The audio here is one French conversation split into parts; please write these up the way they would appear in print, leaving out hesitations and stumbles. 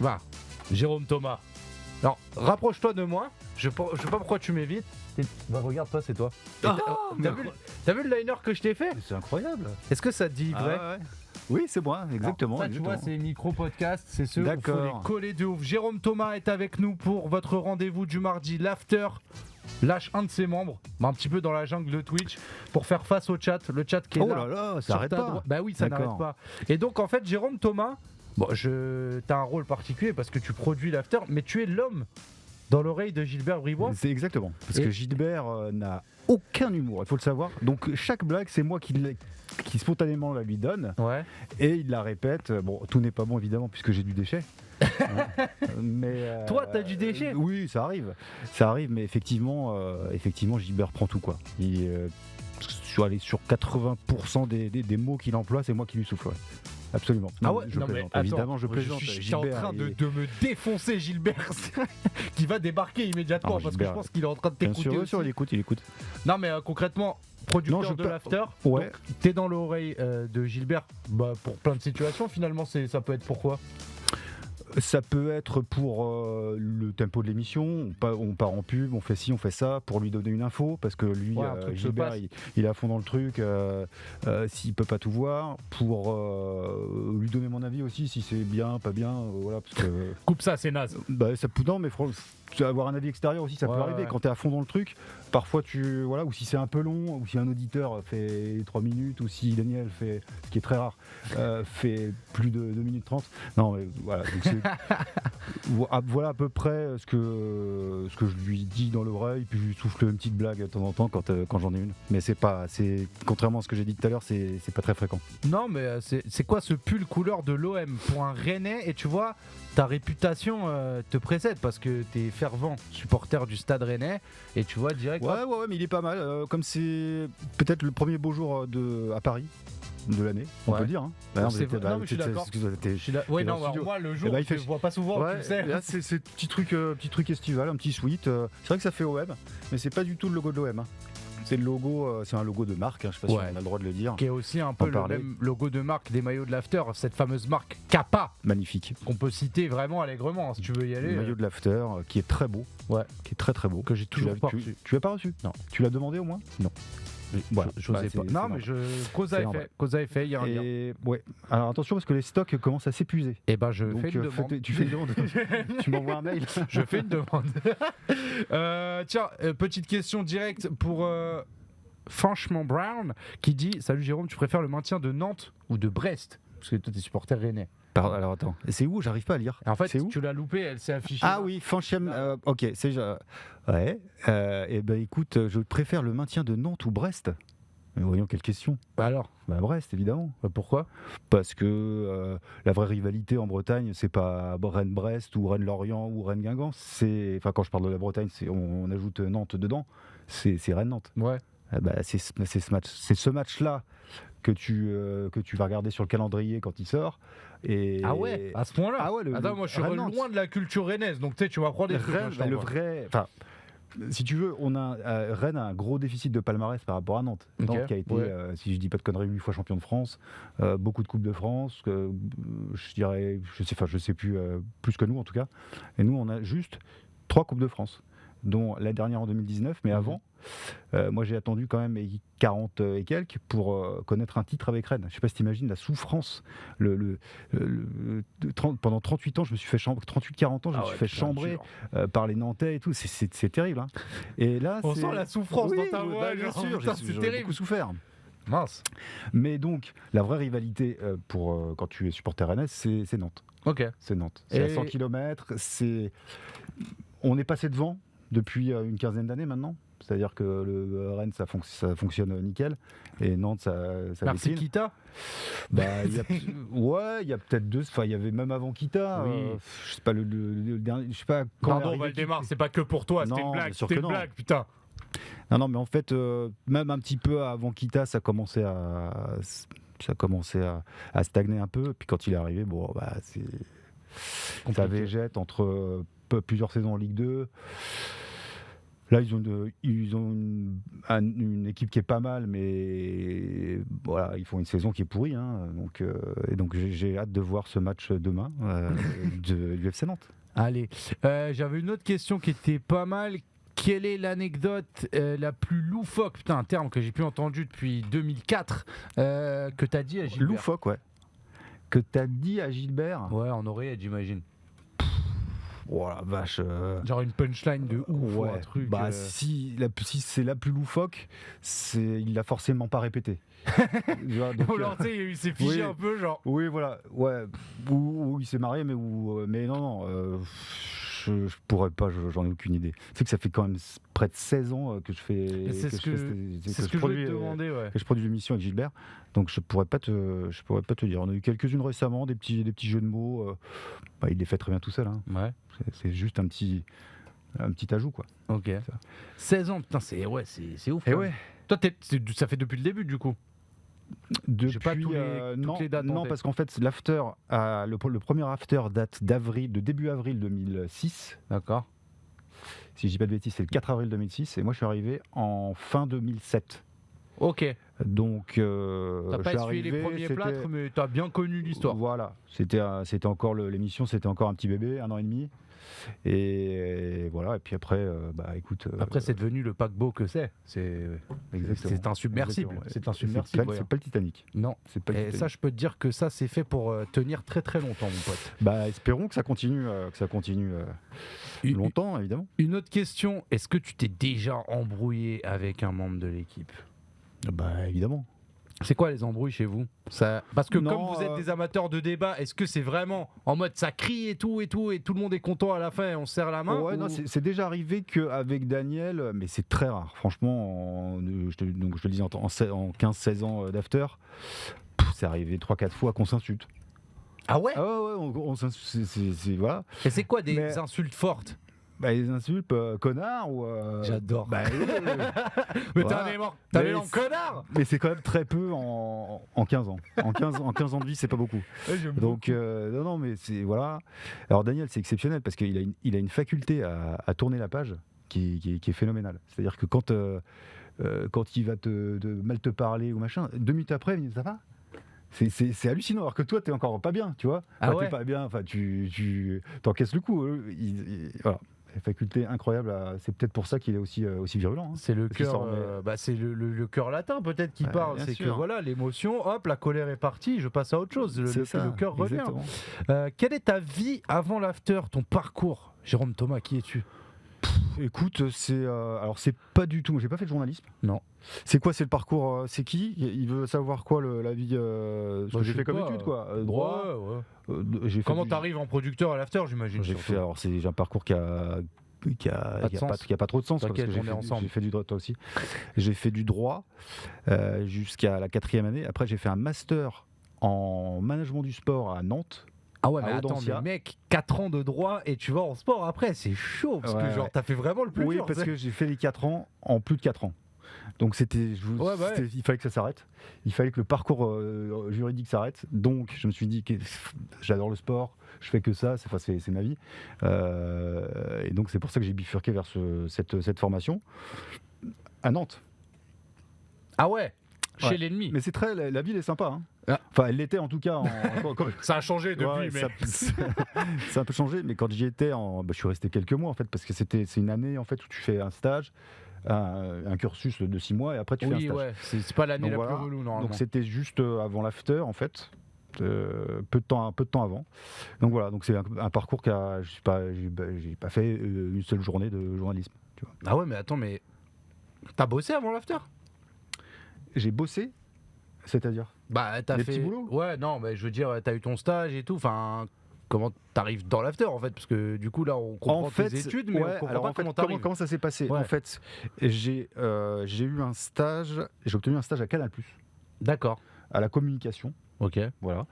Va, Jérôme Thomas. Alors, rapproche-toi de moi. Je sais pas pourquoi tu m'évites. Bah, regarde, toi, c'est toi. T'as vu le liner que je t'ai fait? C'est incroyable. Est-ce que ça te dit vrai? Ouais. Oui, c'est moi, exactement. Alors, ça, tu vois, c'est micro-podcast, c'est ceux où il faut D'accord. les coller de ouf. Jérôme Thomas est avec nous pour votre rendez-vous du mardi. L'After lâche un de ses membres, un petit peu dans la jungle de Twitch, pour faire face au chat. Le chat qui est là. Oh là là, ça sur arrête ta pas. droite. Bah oui, ça n'arrête D'accord. pas. Et donc, en fait, Jérôme Thomas, bon, t'as un rôle particulier parce que tu produis l'After, mais tu es l'homme dans l'oreille de Gilbert Bribois. C'est exactement. Parce Et- que Gilbert n'a aucun humour, il faut le savoir. Donc chaque blague, c'est moi qui spontanément la lui donne. Ouais. Et il la répète. Bon, tout n'est pas bon évidemment puisque j'ai du déchet. Mais Toi, t'as du déchet. Oui, ça arrive, mais effectivement, Gilbert prend tout quoi. Sur 80% des mots qu'il emploie, c'est moi qui lui souffle. Ouais. Absolument. Ah Non, ouais, je non, mais plaisante. attends, Évidemment, je plaisante. Je suis en Gilbert, train de il- me défoncer, Gilbert, qui va débarquer immédiatement Non, parce que Gilbert, je pense qu'il est en train de Bien t'écouter sûr, aussi. il écoute. Non, mais concrètement, producteur Non, je de peux- l'After, Ouais. donc, t'es dans l'oreille de Gilbert pour plein de situations. Finalement, ça peut être pourquoi? Ça peut être pour le tempo de l'émission, on part en pub, on fait ci, on fait ça, pour lui donner une info, parce que lui, Ouais, un truc se Gilbert, passe. il est à fond dans le truc, s'il peut pas tout voir, pour lui donner mon avis aussi, si c'est bien, pas bien, voilà, parce que... Coupe ça, c'est naze. Bah, ça peut, non, mais avoir un avis extérieur aussi, ça Ouais, peut arriver. ouais. Quand tu es à fond dans le truc, parfois ou si c'est un peu long, ou si un auditeur fait 3 minutes, ou si Daniel fait, ce qui est très rare, fait plus de 2 minutes 30. Non, mais voilà. Donc voilà à peu près ce que je lui dis dans l'oreille, puis je lui souffle une petite blague de temps en temps quand j'en ai une. Mais contrairement à ce que j'ai dit tout à l'heure, c'est pas très fréquent. Non, mais c'est quoi ce pull couleur de l'OM pour un Rennais? Et tu vois, ta réputation te précède parce que t'es fervent supporter du Stade Rennais et tu vois direct. Ouais, mais il est pas mal. Comme c'est peut-être le premier beau jour à Paris de l'année, on Ouais. peut dire. Hein. Non, mais je suis d'accord. Je suis là. Ouais, t'es dans non, le alors studio. moi le jour, Eh ben, il je le vois pas souvent, tu Ouais, le sais. là c'est petit truc estival, un petit sweat. C'est vrai que ça fait OM, mais c'est pas du tout le logo de l'OM. Hein. C'est le logo, c'est un logo de marque. Hein, je sais pas si Ouais. on a le droit de le dire. Qui est aussi un peu En le parler. même logo de marque des maillots de l'After, cette fameuse marque Kappa Magnifique. qu'on peut citer vraiment allègrement hein, si tu veux y aller. Le maillot de l'after qui est très beau. Ouais. Qui est très très beau. Que j'ai toujours pas reçu. Tu l'as pas reçu? Non. Tu l'as demandé au moins? Non. Voilà. J'osais Bah, pas. c'est Non, normal. mais cause à C'est effet. normal. Cause à effet, il y a un lien. Et ouais. Alors attention parce que les stocks commencent à s'épuiser. Et ben je Donc, fais une demande. tu fais une demande. Tu m'envoies un mail. Je fais une demande. Tiens, petite question directe pour Franchement Brown qui dit: Salut Jérôme, tu préfères le maintien de Nantes ou de Brest? Parce que toi t'es supporter rennais. Pardon, alors attends. C'est où? J'arrive pas à lire. Et en fait, c'est où? tu l'as loupé, elle s'est affichée. Ah là. oui, Fanchem. Ok, c'est. Ouais. Et ben écoute, je préfère le maintien de Nantes ou Brest. Mais voyons quelle question. Bah alors, Bah Brest évidemment. pourquoi? Parce que la vraie rivalité en Bretagne, c'est pas Rennes-Brest ou Rennes-Lorient ou Rennes-Guingamp. C'est, enfin quand je parle de la Bretagne, on ajoute Nantes dedans. C'est Rennes-Nantes. Ouais. Bah, c'est ce match-là que tu vas regarder sur le calendrier quand il sort. Et Ah ouais, à ce point-là. Ah ouais, Attends, moi je suis Rennes-Nantes. loin de la culture rennaise, donc tu sais, tu m'apprends des trucs. Rennes, là, je bah, le t'envoie. vrai. Enfin, si tu veux, Rennes a un gros déficit de palmarès par rapport à Nantes. Ok, Nantes qui a été, ouais. si je dis pas de conneries, 8 fois champion de France, beaucoup de coupes de France, je dirais, je sais plus, plus que nous en tout cas. Et nous, on a juste 3 coupes de France, dont la dernière en 2019, mais avant. Moi j'ai attendu quand même 40 et quelques pour connaître un titre avec Rennes. Je sais pas si t'imagines la souffrance. Pendant 38 ans, je me suis fait 38-40 ans, je me suis fait chambrer par les Nantais et tout. C'est terrible. Hein. Et là, On sent la souffrance Oui, dans ta voix. bah, bien genre, sûr, putain, j'ai c'est terrible. beaucoup souffert. Mince. Mais donc, la vraie rivalité pour quand tu es supporter rennais, c'est Nantes. Ok. C'est Nantes. C'est à Et- 100 km. On est passé devant depuis une quinzaine d'années maintenant. C'est-à-dire que Rennes, ça fonctionne nickel. Et Nantes, ça Merci décline. Kita. Bah, il y a peut-être deux. Enfin, il y avait même avant Kita. Oui. Je sais pas le dernier. Je sais pas quand. Pardon, l'arrivée Valdemar, qui- c'est pas que pour toi, c'était Non, une blague. bien sûr C'était que une non. blague, putain. Non, mais en fait, même un petit peu avant Kita, ça commençait à stagner un peu. Puis quand il est arrivé, bon, bah, ça Compliqué. végète entre plusieurs saisons en Ligue 2. Là, ils ont une équipe qui est pas mal, mais voilà, ils font une saison qui est pourrie. Hein, donc j'ai hâte de voir ce match demain du FC Nantes. Allez, j'avais une autre question qui était pas mal. Quelle est l'anecdote la plus loufoque, putain, un terme que j'ai plus entendu depuis 2004, que t'as dit à Gilbert? Loufoque, ouais. Que t'as dit à Gilbert? Ouais, en oreillette, j'imagine. Oh la vache. Genre une punchline de ouf ou un truc. Bah si c'est la plus loufoque, il l'a forcément pas répété. Tu vois, donc, il s'est figé oui. un peu, genre. Oui, voilà, ouais. Ou il s'est marié, mais non. Je pourrais pas, j'en ai aucune idée. C'est que ça fait quand même près de 16 ans que je fais. C'est ce que je voulais te demander, ouais. Que je produis l'émission avec Gilbert, donc je pourrais pas te dire. On a eu quelques-unes récemment, des petits jeux de mots. Il les fait très bien tout seul. Hein. Ouais. C'est juste un petit ajout, quoi. Ok. 16 ans, putain, c'est ouf. Et ouais. Toi, ça fait depuis le début, du coup. Depuis, pas toutes les dates en non, tête. parce qu'en fait, l'after, le premier after date de début avril 2006. D'accord. Si je dis pas de bêtises, c'est le 4 avril 2006, et moi je suis arrivé en fin 2007. Ok. Donc, T'as pas essuyé les premiers plâtres, mais t'as bien connu l'histoire. Voilà, c'était encore l'émission, c'était encore un petit bébé, 1 an et demi. Et voilà, et puis après, écoute. Après, c'est devenu le paquebot que c'est. C'est un submersible. Exactement. C'est un submersible. C'est pas le Titanic. Non. C'est pas le Et Titanic. ça, je peux te dire que ça, c'est fait pour tenir très très longtemps, mon pote. Espérons que ça continue, longtemps, évidemment. Une autre question, est-ce que tu t'es déjà embrouillé avec un membre de l'équipe? Évidemment. C'est quoi les embrouilles chez vous? Parce que Non, comme vous êtes des amateurs de débat, est-ce que c'est vraiment en mode ça crie et tout, et tout le monde est content à la fin et on se serre la main? Ouais, non, c'est déjà arrivé qu'avec Daniel, mais c'est très rare. Franchement, je te le dis, en 15-16 ans d'after, c'est arrivé 3-4 fois qu'on s'insulte. Ah ouais? Ah ouais, on s'insulte, voilà. Et c'est quoi des insultes fortes? Les insultes, connard ou. J'adore. Mais t'as un énorme connard! Mais c'est quand même très peu en 15 ans. En 15 ans de vie, c'est pas beaucoup. Donc, non, mais c'est. Voilà. Alors, Daniel, c'est exceptionnel parce qu'il a une faculté à tourner la page qui est phénoménale. C'est-à-dire que quand il va mal te parler ou machin, 2 minutes après, il dit ça va? C'est hallucinant, alors que toi t'es encore pas bien, tu vois. T'es pas bien, tu t'encaisses le coup. Voilà. Faculté incroyable, c'est peut-être pour ça qu'il est aussi virulent. Hein. C'est le cœur, c'est le cœur latin peut-être qui parle. C'est sûr. que voilà, l'émotion, hop, la colère est partie, je passe à autre chose. Le cœur revient. Quelle est ta vie avant l'after, ton parcours? Jérôme Thomas, qui es-tu? Écoute, alors c'est pas du tout. J'ai pas fait de journalisme. Non. C'est quoi? C'est le parcours? C'est qui? Il veut savoir quoi la vie? J'ai fait comme étude, quoi. Droit. Ouais. Comment t'arrives en producteur à l'after, j'imagine? J'ai un parcours qui a pas trop de sens. Parce que j'ai fait du droit, toi aussi. J'ai fait du droit jusqu'à la 4e année. Après, j'ai fait un master en management du sport à Nantes. Ah ouais, mais attends, mais mec, 4 ans de droit et tu vas en sport après, c'est chaud. Parce que genre, t'as fait vraiment le plus dur. Oui, parce que j'ai fait les 4 ans en plus de 4 ans. Donc il fallait que ça s'arrête. Il fallait que le parcours juridique s'arrête. Donc je me suis dit que j'adore le sport, je fais que ça, c'est ma vie. Et donc c'est pour ça que j'ai bifurqué vers cette formation à Nantes. Ah ouais, chez l'ennemi. Mais c'est la ville est sympa. Hein. Ah. Enfin, elle l'était en tout cas. Ça a changé depuis, mais ça a un peu changé. Mais quand j'y étais, je suis resté quelques mois en fait, parce que c'est une année en fait où tu fais un stage. Un cursus de 6 mois et après tu fais un stage. Ouais, c'est pas l'année la plus relou normalement. Donc c'était juste avant l'after en fait, peu de temps avant. Donc voilà, donc c'est un parcours j'ai pas fait une seule journée de journalisme. Tu vois. Ah ouais, mais attends, mais t'as bossé avant l'after? J'ai bossé, c'est-à-dire t'as fait petits boulots. Ouais, non, mais je veux dire, t'as eu ton stage et tout. Enfin, comment t'arrives dans l'after en fait? Parce que du coup là on comprend tes études, mais on comprend pas comment t'arrives. Comment ça s'est passé? En fait, j'ai eu un stage, j'ai obtenu un stage à Canal+. D'accord. À la communication. Ok. Voilà.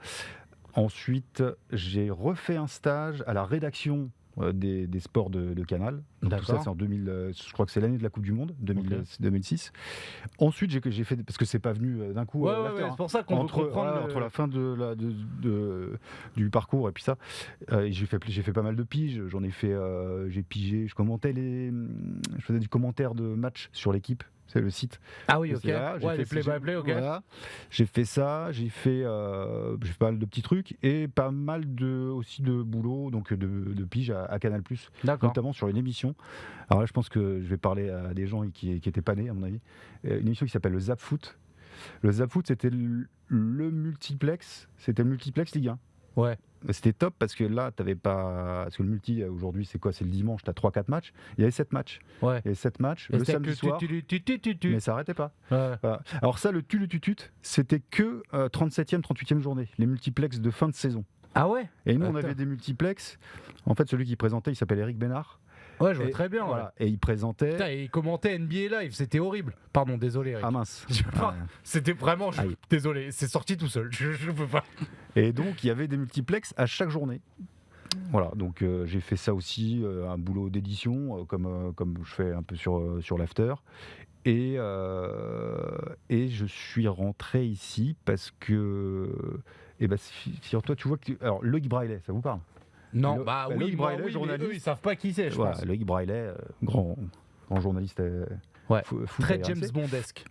Ensuite, j'ai refait un stage à la rédaction des sports de Canal. Donc tout ça, D'accord. c'est en 2000. Je crois que c'est l'année de la Coupe du Monde, 2006. Ensuite, j'ai fait parce que c'est pas venu d'un coup. C'est pour ça qu'on veut comprendre entre la fin du parcours et puis ça, j'ai fait pas mal de piges. J'en ai fait, j'ai pigé. Je faisais du commentaire de match sur l'équipe. C'est le site. Ah oui, ok. C'est là, j'ai Les fait- play-by-play, ok. Voilà. J'ai fait ça, j'ai fait pas mal de petits trucs et pas mal aussi de boulot, donc de pige à Canal+, D'accord. notamment sur une émission. Alors là, je pense que je vais parler à des gens qui étaient pas nés, à mon avis. Une émission qui s'appelle le Zap Foot. Le Zap Foot, c'était le multiplex Ligue 1. Ouais. C'était top parce que là, t'avais pas. Parce que le multi, aujourd'hui, c'est quoi? C'est le dimanche, t'as 3-4 matchs. Il y avait 7 matchs. Ouais. Il y avait 7 matchs Et le c'était samedi que soir. Mais ça arrêtait pas. Ouais. Voilà. Alors ça, le tutut, c'était que 37e, 38e journée, les multiplex de fin de saison. Ah ouais. Et nous, on Attends. avait des multiplex. En fait, celui qui présentait, il s'appelle Eric Bénard. Ouais, je vois Et très bien. Voilà. Et il présentait... Putain, et il commentait NBA Live, c'était horrible. Pardon, désolé, Eric. Ah mince. Je peux pas. Ah. C'était vraiment. Aïe. Désolé, c'est sorti tout seul. Je peux pas. Et donc, il y avait des multiplex à chaque journée. Voilà, donc j'ai fait ça aussi, un boulot d'édition, comme je fais un peu sur l'after. Et je suis rentré ici parce que... Et ben, figure-toi, tu vois que... Alors, Loïc Braillet, ça vous parle? Non, Loïc oui, Braillet, mais journaliste. eux, ils savent pas qui c'est, je Voilà, pense. Loïc Braillet, grand journaliste Ouais. foot Très à James RMC. Bondesque.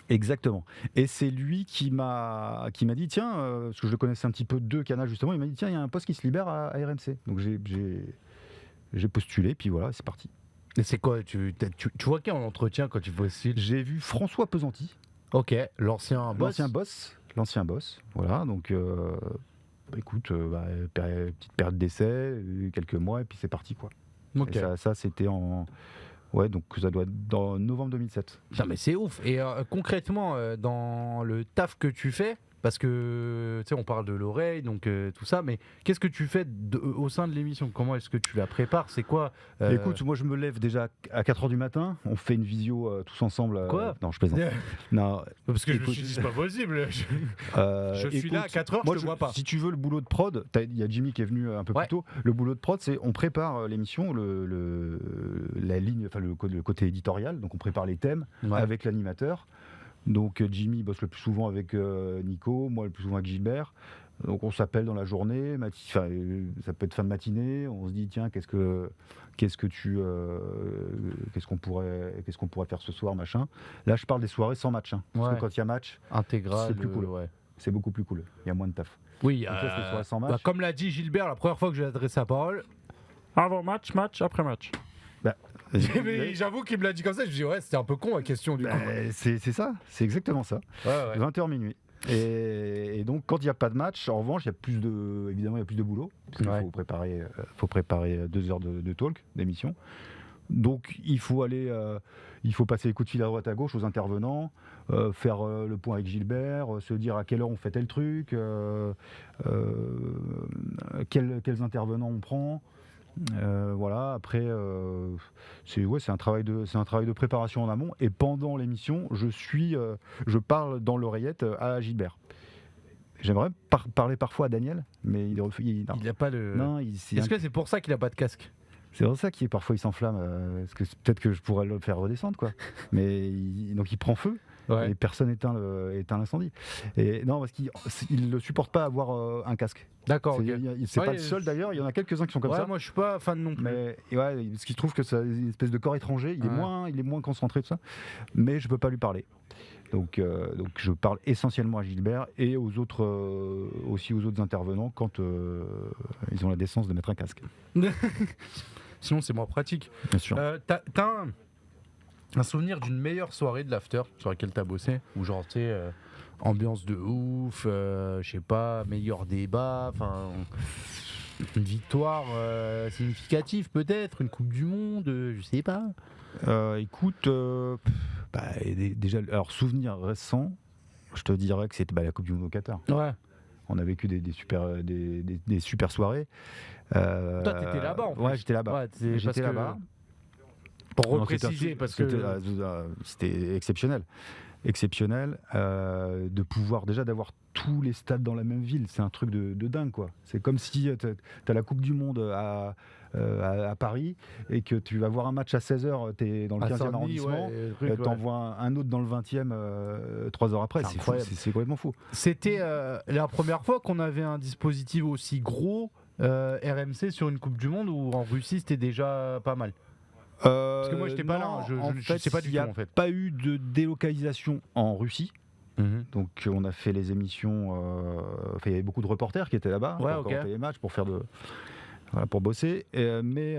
Exactement. Et c'est lui qui m'a dit, tiens, parce que je le connaissais un petit peu de Canal justement, il m'a dit, tiens, il y a un poste qui se libère à RMC. Donc j'ai postulé, puis voilà, c'est parti. Et c'est quoi tu vois qui en entretien quand tu postules? J'ai vu François Pesanti, Ok, l'ancien boss. l'ancien boss. Voilà, donc écoute, petite période d'essai, quelques mois, et puis c'est parti quoi. Ok. Et ça c'était en... Ouais, donc ça doit être dans novembre 2007. Putain, mais c'est ouf. Et concrètement, dans le taf que tu fais, parce que tu sais, on parle de l'oreille, donc tout ça, mais qu'est-ce que tu fais au sein de l'émission? Comment est-ce que tu la prépares? C'est quoi Écoute, moi je me lève déjà à 4h du matin, on fait une visio tous ensemble. Quoi Non, je plaisante. Non, Parce que je me écoute, suis dit, c'est pas possible. Je suis écoute, là à 4 heures, moi, je te vois pas. Si tu veux le boulot de prod, il y a Jimmy qui est venu un peu Ouais. plus tôt. Le boulot de prod, c'est on prépare l'émission, la ligne, enfin le côté éditorial, donc on prépare les thèmes Ouais. avec l'animateur. Donc Jimmy bosse le plus souvent avec Nico, moi le plus souvent avec Gilbert. Donc on s'appelle dans la journée, ça peut être fin de matinée, on se dit tiens qu'est-ce qu'on pourrait faire ce soir machin. Là je parle des soirées sans match, hein, parce Ouais. que quand il y a match, Intégral. c'est plus cool. Ouais. c'est beaucoup plus cool, il y a moins de taf. Oui, Donc là, c'est soirée sans match. comme l'a dit Gilbert la première fois que j'ai adressé la parole. Avant match, après match. Mais j'avoue qu'il me l'a dit comme ça, je me dis ouais, c'était un peu con la question du coup. C'est ça, c'est exactement ça. Ouais. 20h minuit. Et donc quand il n'y a pas de match, en revanche, évidemment il y a plus de boulot. Parce qu'il faut préparer 2 heures de talk, d'émission. Donc il faut passer les coups de fil à droite à gauche aux intervenants, faire le point avec Gilbert, se dire à quelle heure on fait tel truc, quels intervenants on prend. Voilà, après c'est un travail de préparation en amont, et pendant l'émission je parle dans l'oreillette à Gilbert. J'aimerais parler parfois à Daniel, mais il n'a pas le. non, Est-ce que c'est pour ça qu'il a pas de casque? c'est pour ça qu'il parfois il s'enflamme, parce que peut-être que je pourrais le faire redescendre quoi. Mais donc il prend feu. Ouais. Et personne éteint l'incendie. Et non, parce qu'il ne supporte pas avoir un casque. D'accord. Ok. C'est Ouais, pas le seul d'ailleurs, il y en a quelques-uns qui sont comme Ouais, ça. moi je suis pas fan non plus. Mais ouais, parce qu'il trouve que c'est une espèce de corps étranger, il est moins concentré tout ça. Mais je peux pas lui parler. Donc je parle essentiellement à Gilbert et aussi aux autres intervenants quand ils ont la décence de mettre un casque. Sinon c'est moins pratique. Bien sûr. T'as un souvenir d'une meilleure soirée de l'after sur laquelle t'as bossé? Ou genre tu sais, ambiance de ouf, je sais pas, meilleur débat, enfin une victoire significative peut-être, une coupe du monde, je sais pas. Écoute, déjà, alors souvenir récent, je te dirais que c'était la Coupe du Monde au Qatar. Ouais. On a vécu des super soirées. Toi t'étais là-bas en plus. Ouais, j'étais là-bas. Ouais, c'est parce J'étais que- là-bas. Pour Non, repréciser, parce que. c'était exceptionnel de pouvoir déjà d'avoir tous les stades dans la même ville. C'est un truc de dingue, quoi. C'est comme si tu as la Coupe du Monde à Paris et que tu vas voir un match à 16h, tu es dans le 15e arrondissement, t'envoies un autre dans le 20e 3 heures après. C'est complètement fou. C'était la première fois qu'on avait un dispositif aussi gros RMC sur une Coupe du Monde, ou en Russie c'était déjà pas mal? Parce que moi j'étais pas là, je sais pas du tout en fait. Il n'y a pas eu de délocalisation en Russie. Donc on a fait les émissions, il y avait beaucoup de reporters qui étaient là-bas pour commenter les matchs, pour faire pour bosser, mais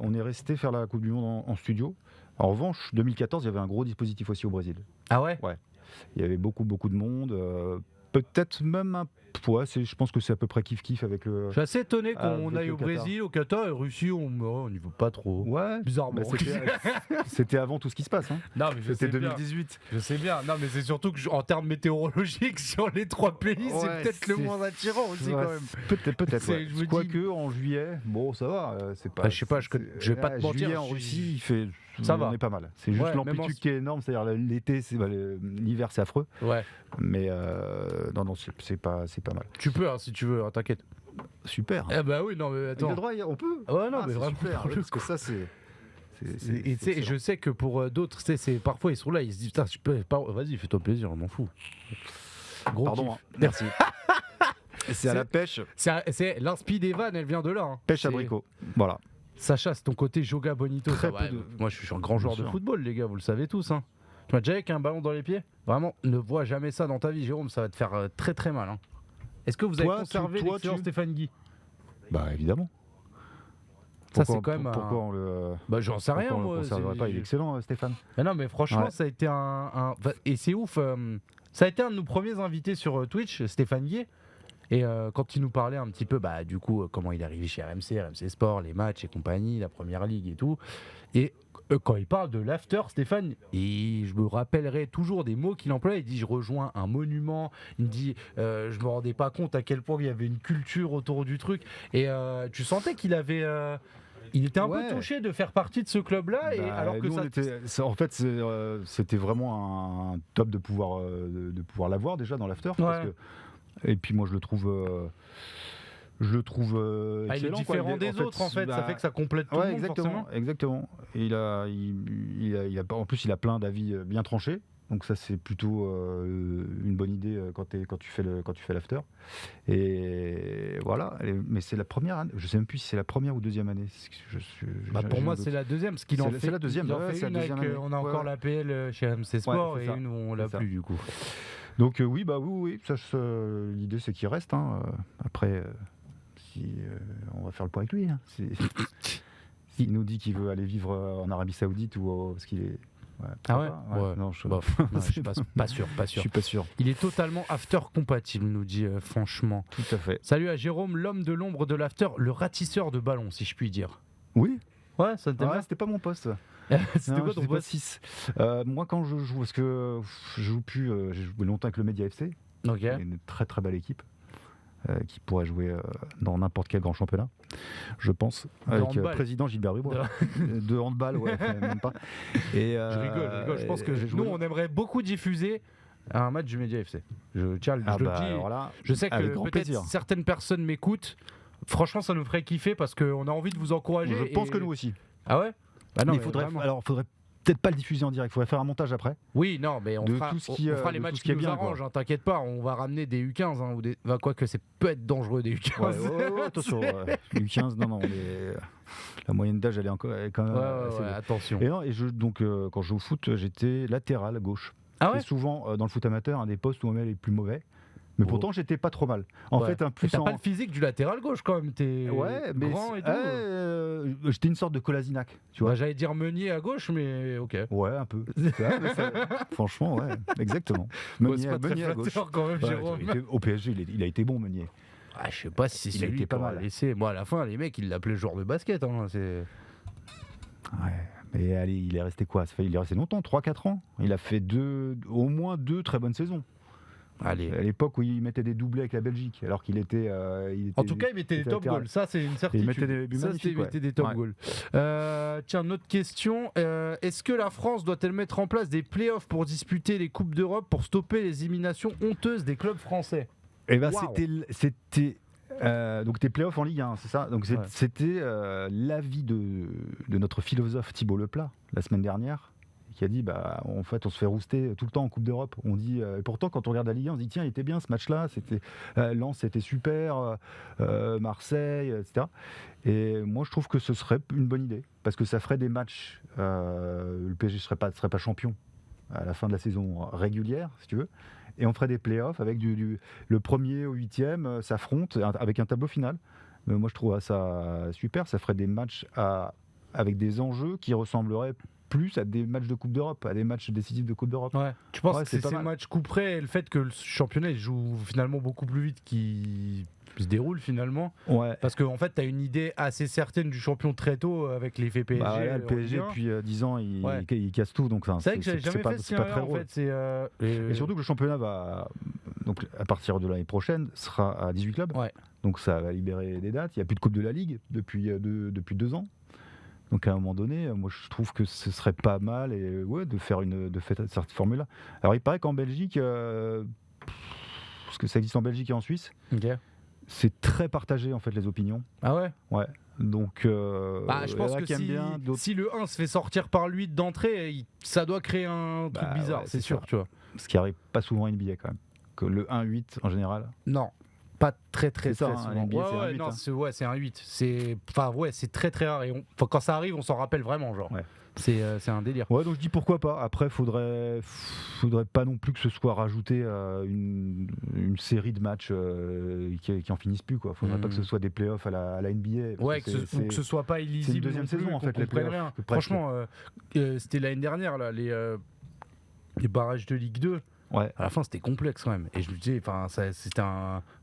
on est resté faire la Coupe du Monde en studio. En revanche, 2014, il y avait un gros dispositif aussi au Brésil. Ah ouais? Ouais. Il y avait beaucoup de monde, peut-être même un je pense que c'est à peu près kiff-kiff avec le... Je suis assez étonné qu'on aille au Brésil, au Qatar et Russie, on n'y va pas trop. Ouais, bizarrement. C'était avant tout ce qui se passe. Hein. Non, mais c'était 2018. Je sais bien. Non, mais c'est surtout que en termes météorologiques, sur les 3 pays, c'est peut-être le moins attirant aussi quand même. Peut-être. Ouais. Quoique en juillet, bon, ça va. C'est pas. Je sais pas. Je vais pas te mentir. Juillet en Russie, il fait. Ça va. On est pas mal. C'est juste l'amplitude qui est énorme. C'est-à-dire l'été, l'hiver, c'est affreux. Ouais. Mais non, c'est pas mal. Tu peux, si tu veux, t'inquiète. Super. Eh bah oui, non, mais attends. Il a le droit, on peut. Ouais, non, mais vraiment. Super, parce que ça, c'est. Et je sais que pour d'autres, parfois ils sont là, ils se disent putain, je peux pas. Vas-y, fais-toi plaisir, je m'en fous. Gros Pardon, hein. Merci. C'est à la pêche. C'est l'inspi des vannes, elle vient de là. Hein. Pêche abricot. Voilà. Sacha, c'est ton côté Joga Bonito. Moi, je suis un grand joueur de football, les gars, vous le savez tous. Hein. Tu m'as déjà avec un ballon dans les pieds? Vraiment, ne vois jamais ça dans ta vie, Jérôme, ça va te faire très très mal. Hein. Est-ce que vous avez conservé l'excellent Stéphane Guy? Bah évidemment. Ça c'est quand même. Pourquoi on le. Bah j'en sais rien moi. Pas, il est excellent Stéphane. Mais non mais franchement ça a été et c'est ouf. Ça a été un de nos premiers invités sur Twitch, Stéphane Guy. Et quand il nous parlait un petit peu, du coup, comment il est arrivé chez RMC Sport, les matchs et compagnie, la première ligue et tout. Et quand il parle de l'after, Stéphane, et je me rappellerai toujours des mots qu'il emploie. Il dit: je rejoins un monument. Il me dit: je me rendais pas compte à quel point il y avait une culture autour du truc. Et tu sentais qu'il avait. Il était un peu touché de faire partie de ce club-là, et alors que en fait, c'était vraiment un top de pouvoir l'avoir déjà dans l'after. Parce que, et puis moi, je le trouve excellent. Il est différent des autres, en fait. Ça fait que ça complète tout le monde, forcément. Exactement. Et en plus, il a plein d'avis bien tranchés. Donc ça, c'est plutôt une bonne idée quand tu fais l'after. Et voilà. Mais c'est la première année. Je sais même plus si c'est la première ou deuxième année. Pour moi, c'est la deuxième. Parce qu'il en fait. C'est la deuxième. On a encore l'APL chez RMC Sport, et une où on l'a plus du coup. Donc oui. L'idée, c'est qu'il reste. Hein. Après, on va faire le point avec lui. Hein. Il nous dit qu'il veut aller vivre en Arabie Saoudite ou parce qu'il est. Non, je suis pas sûr. Je suis pas sûr. Il est totalement after compatible, nous dit franchement. Tout à fait. Salut à Jérôme, l'homme de l'ombre de l'after, le ratisseur de ballon, si je puis dire. Oui. Ouais, ça c'était pas mon poste. C'était quoi ton poste? 6. Moi, quand je joue, parce que je joue plus, j'ai joué longtemps avec le Média FC. Une très très belle équipe. Qui pourrait jouer dans n'importe quel grand championnat, je pense, avec président Gilbert Bribois. De handball, même pas. Et, je rigole. Je pense que nous, on aimerait beaucoup diffuser un match du Média FC. Je le dis. Là, je sais que peut-être plaisir. Certaines personnes m'écoutent. Franchement, ça nous ferait kiffer parce qu'on a envie de vous encourager. Je pense que nous aussi. Ah ouais? Non, mais il faudrait peut-être pas le diffuser en direct, il faudrait faire un montage après. Oui, non, mais on fera les matchs qui nous arrangent, hein, t'inquiète pas, on va ramener des U15, hein, quoique c'est peut être dangereux des U15. Attention, les U15, non, la moyenne d'âge elle est quand même assez attention. Et donc quand je joue au foot, j'étais latéral gauche. C'est souvent dans le foot amateur un des postes où on met les plus mauvais. Mais pourtant, j'étais pas trop mal. En fait, t'as pas le physique du latéral gauche quand même. T'es grand et tout. J'étais une sorte de Kolasinac, tu vois. J'allais dire Meunier à gauche, mais ok. Ouais, un peu. Franchement, exactement. Meunier à gauche. Quand même, Jérôme. Au PSG, il a été bon, Meunier. Je sais pas si c'est lui pas mal. Moi, à la fin, les mecs, ils l'appelaient joueur de basket. Hein, mais allez, il est resté quoi? Il est resté longtemps, 3-4 ans. Il a fait au moins 2 très bonnes saisons. Allez. À l'époque où il mettait des doublés avec la Belgique, alors qu'il était, En tout cas, il mettait des top latéral. goals. Ça, c'est une certitude. Il mettait des buts Ça, magnifiques, il mettait des top Ouais. goals. Tiens, une autre question. Est-ce que la France doit-elle mettre en place des playoffs pour disputer les Coupes d'Europe pour stopper les éliminations honteuses des clubs français? Et ben Waouh. c'était donc tes playoffs en Ligue 1, c'est ça. Donc Ouais. c'était l'avis de notre philosophe Thibaut Leplat la semaine dernière, qui a dit bah en fait on se fait rouster tout le temps en Coupe d'Europe. On dit et pourtant quand on regarde la Ligue 1, on se dit tiens il était bien ce match-là, c'était Lens c'était super, Marseille, etc. Et moi je trouve que ce serait une bonne idée parce que ça ferait des matchs. Le PSG serait pas champion à la fin de la saison régulière si tu veux. Et on ferait des playoffs avec le premier au huitième s'affrontent avec un tableau final. Mais moi je trouve ça super, ça ferait des matchs avec des enjeux qui ressembleraient plus à des matchs de Coupe d'Europe, à des matchs décisifs de Coupe d'Europe. Ouais. Tu penses Ouais, que c'est c'est pas ces mal. matchs couperets et le fait que le championnat il joue finalement beaucoup plus vite qu'il se déroule finalement? Ouais. Parce qu'en fait, tu as une idée assez certaine du champion très tôt avec l'effet PSG. Bah ouais, le en PSG Ligue 1. depuis 10 ans Ouais. il casse tout, donc enfin, C'est vrai que j'avais jamais fait ce c'est pas lien très en drôle. fait. C'est, Et surtout que le championnat va, donc à partir de l'année prochaine, sera à 18 clubs. Ouais. Donc ça va libérer des dates. Il n'y a plus de Coupe de la Ligue depuis 2 ans. Donc à un moment donné, moi je trouve que ce serait pas mal et, de faire cette formule-là. Alors il paraît qu'en Belgique, parce que ça existe en Belgique et en Suisse, Ok. c'est très partagé en fait les opinions. Ah ouais. Donc Bah, je pense il y en a que qui aiment bien, d'autres- si le 1 se fait sortir par lui d'entrée, ça doit créer un truc Bah, bizarre, ouais, c'est c'est sûr, ça. tu vois. ce qui arrive pas souvent en NBA quand même. Que le 1-8 en général. Non, pas très C'est ça, hein, souvent. NBA, c'est un Ouais, 8, non, hein. c'est un 8. C'est très très rare. Et quand ça arrive, on s'en rappelle vraiment, genre. Ouais. C'est un délire. Ouais, donc je dis pourquoi pas. Après, faudrait pas non plus que ce soit rajouté une série de matchs qui en finissent plus, quoi. Faudrait pas que ce soit des playoffs à la NBA. parce Ouais, que ou que ce soit pas illisible. c'est une deuxième non plus, saison, en qu'on fait, les comprenne playoffs, rien. presque. Franchement, c'était l'année dernière, là, les barrages de Ligue 2. Ouais. À la fin, c'était complexe quand même. Et je me disais, c'était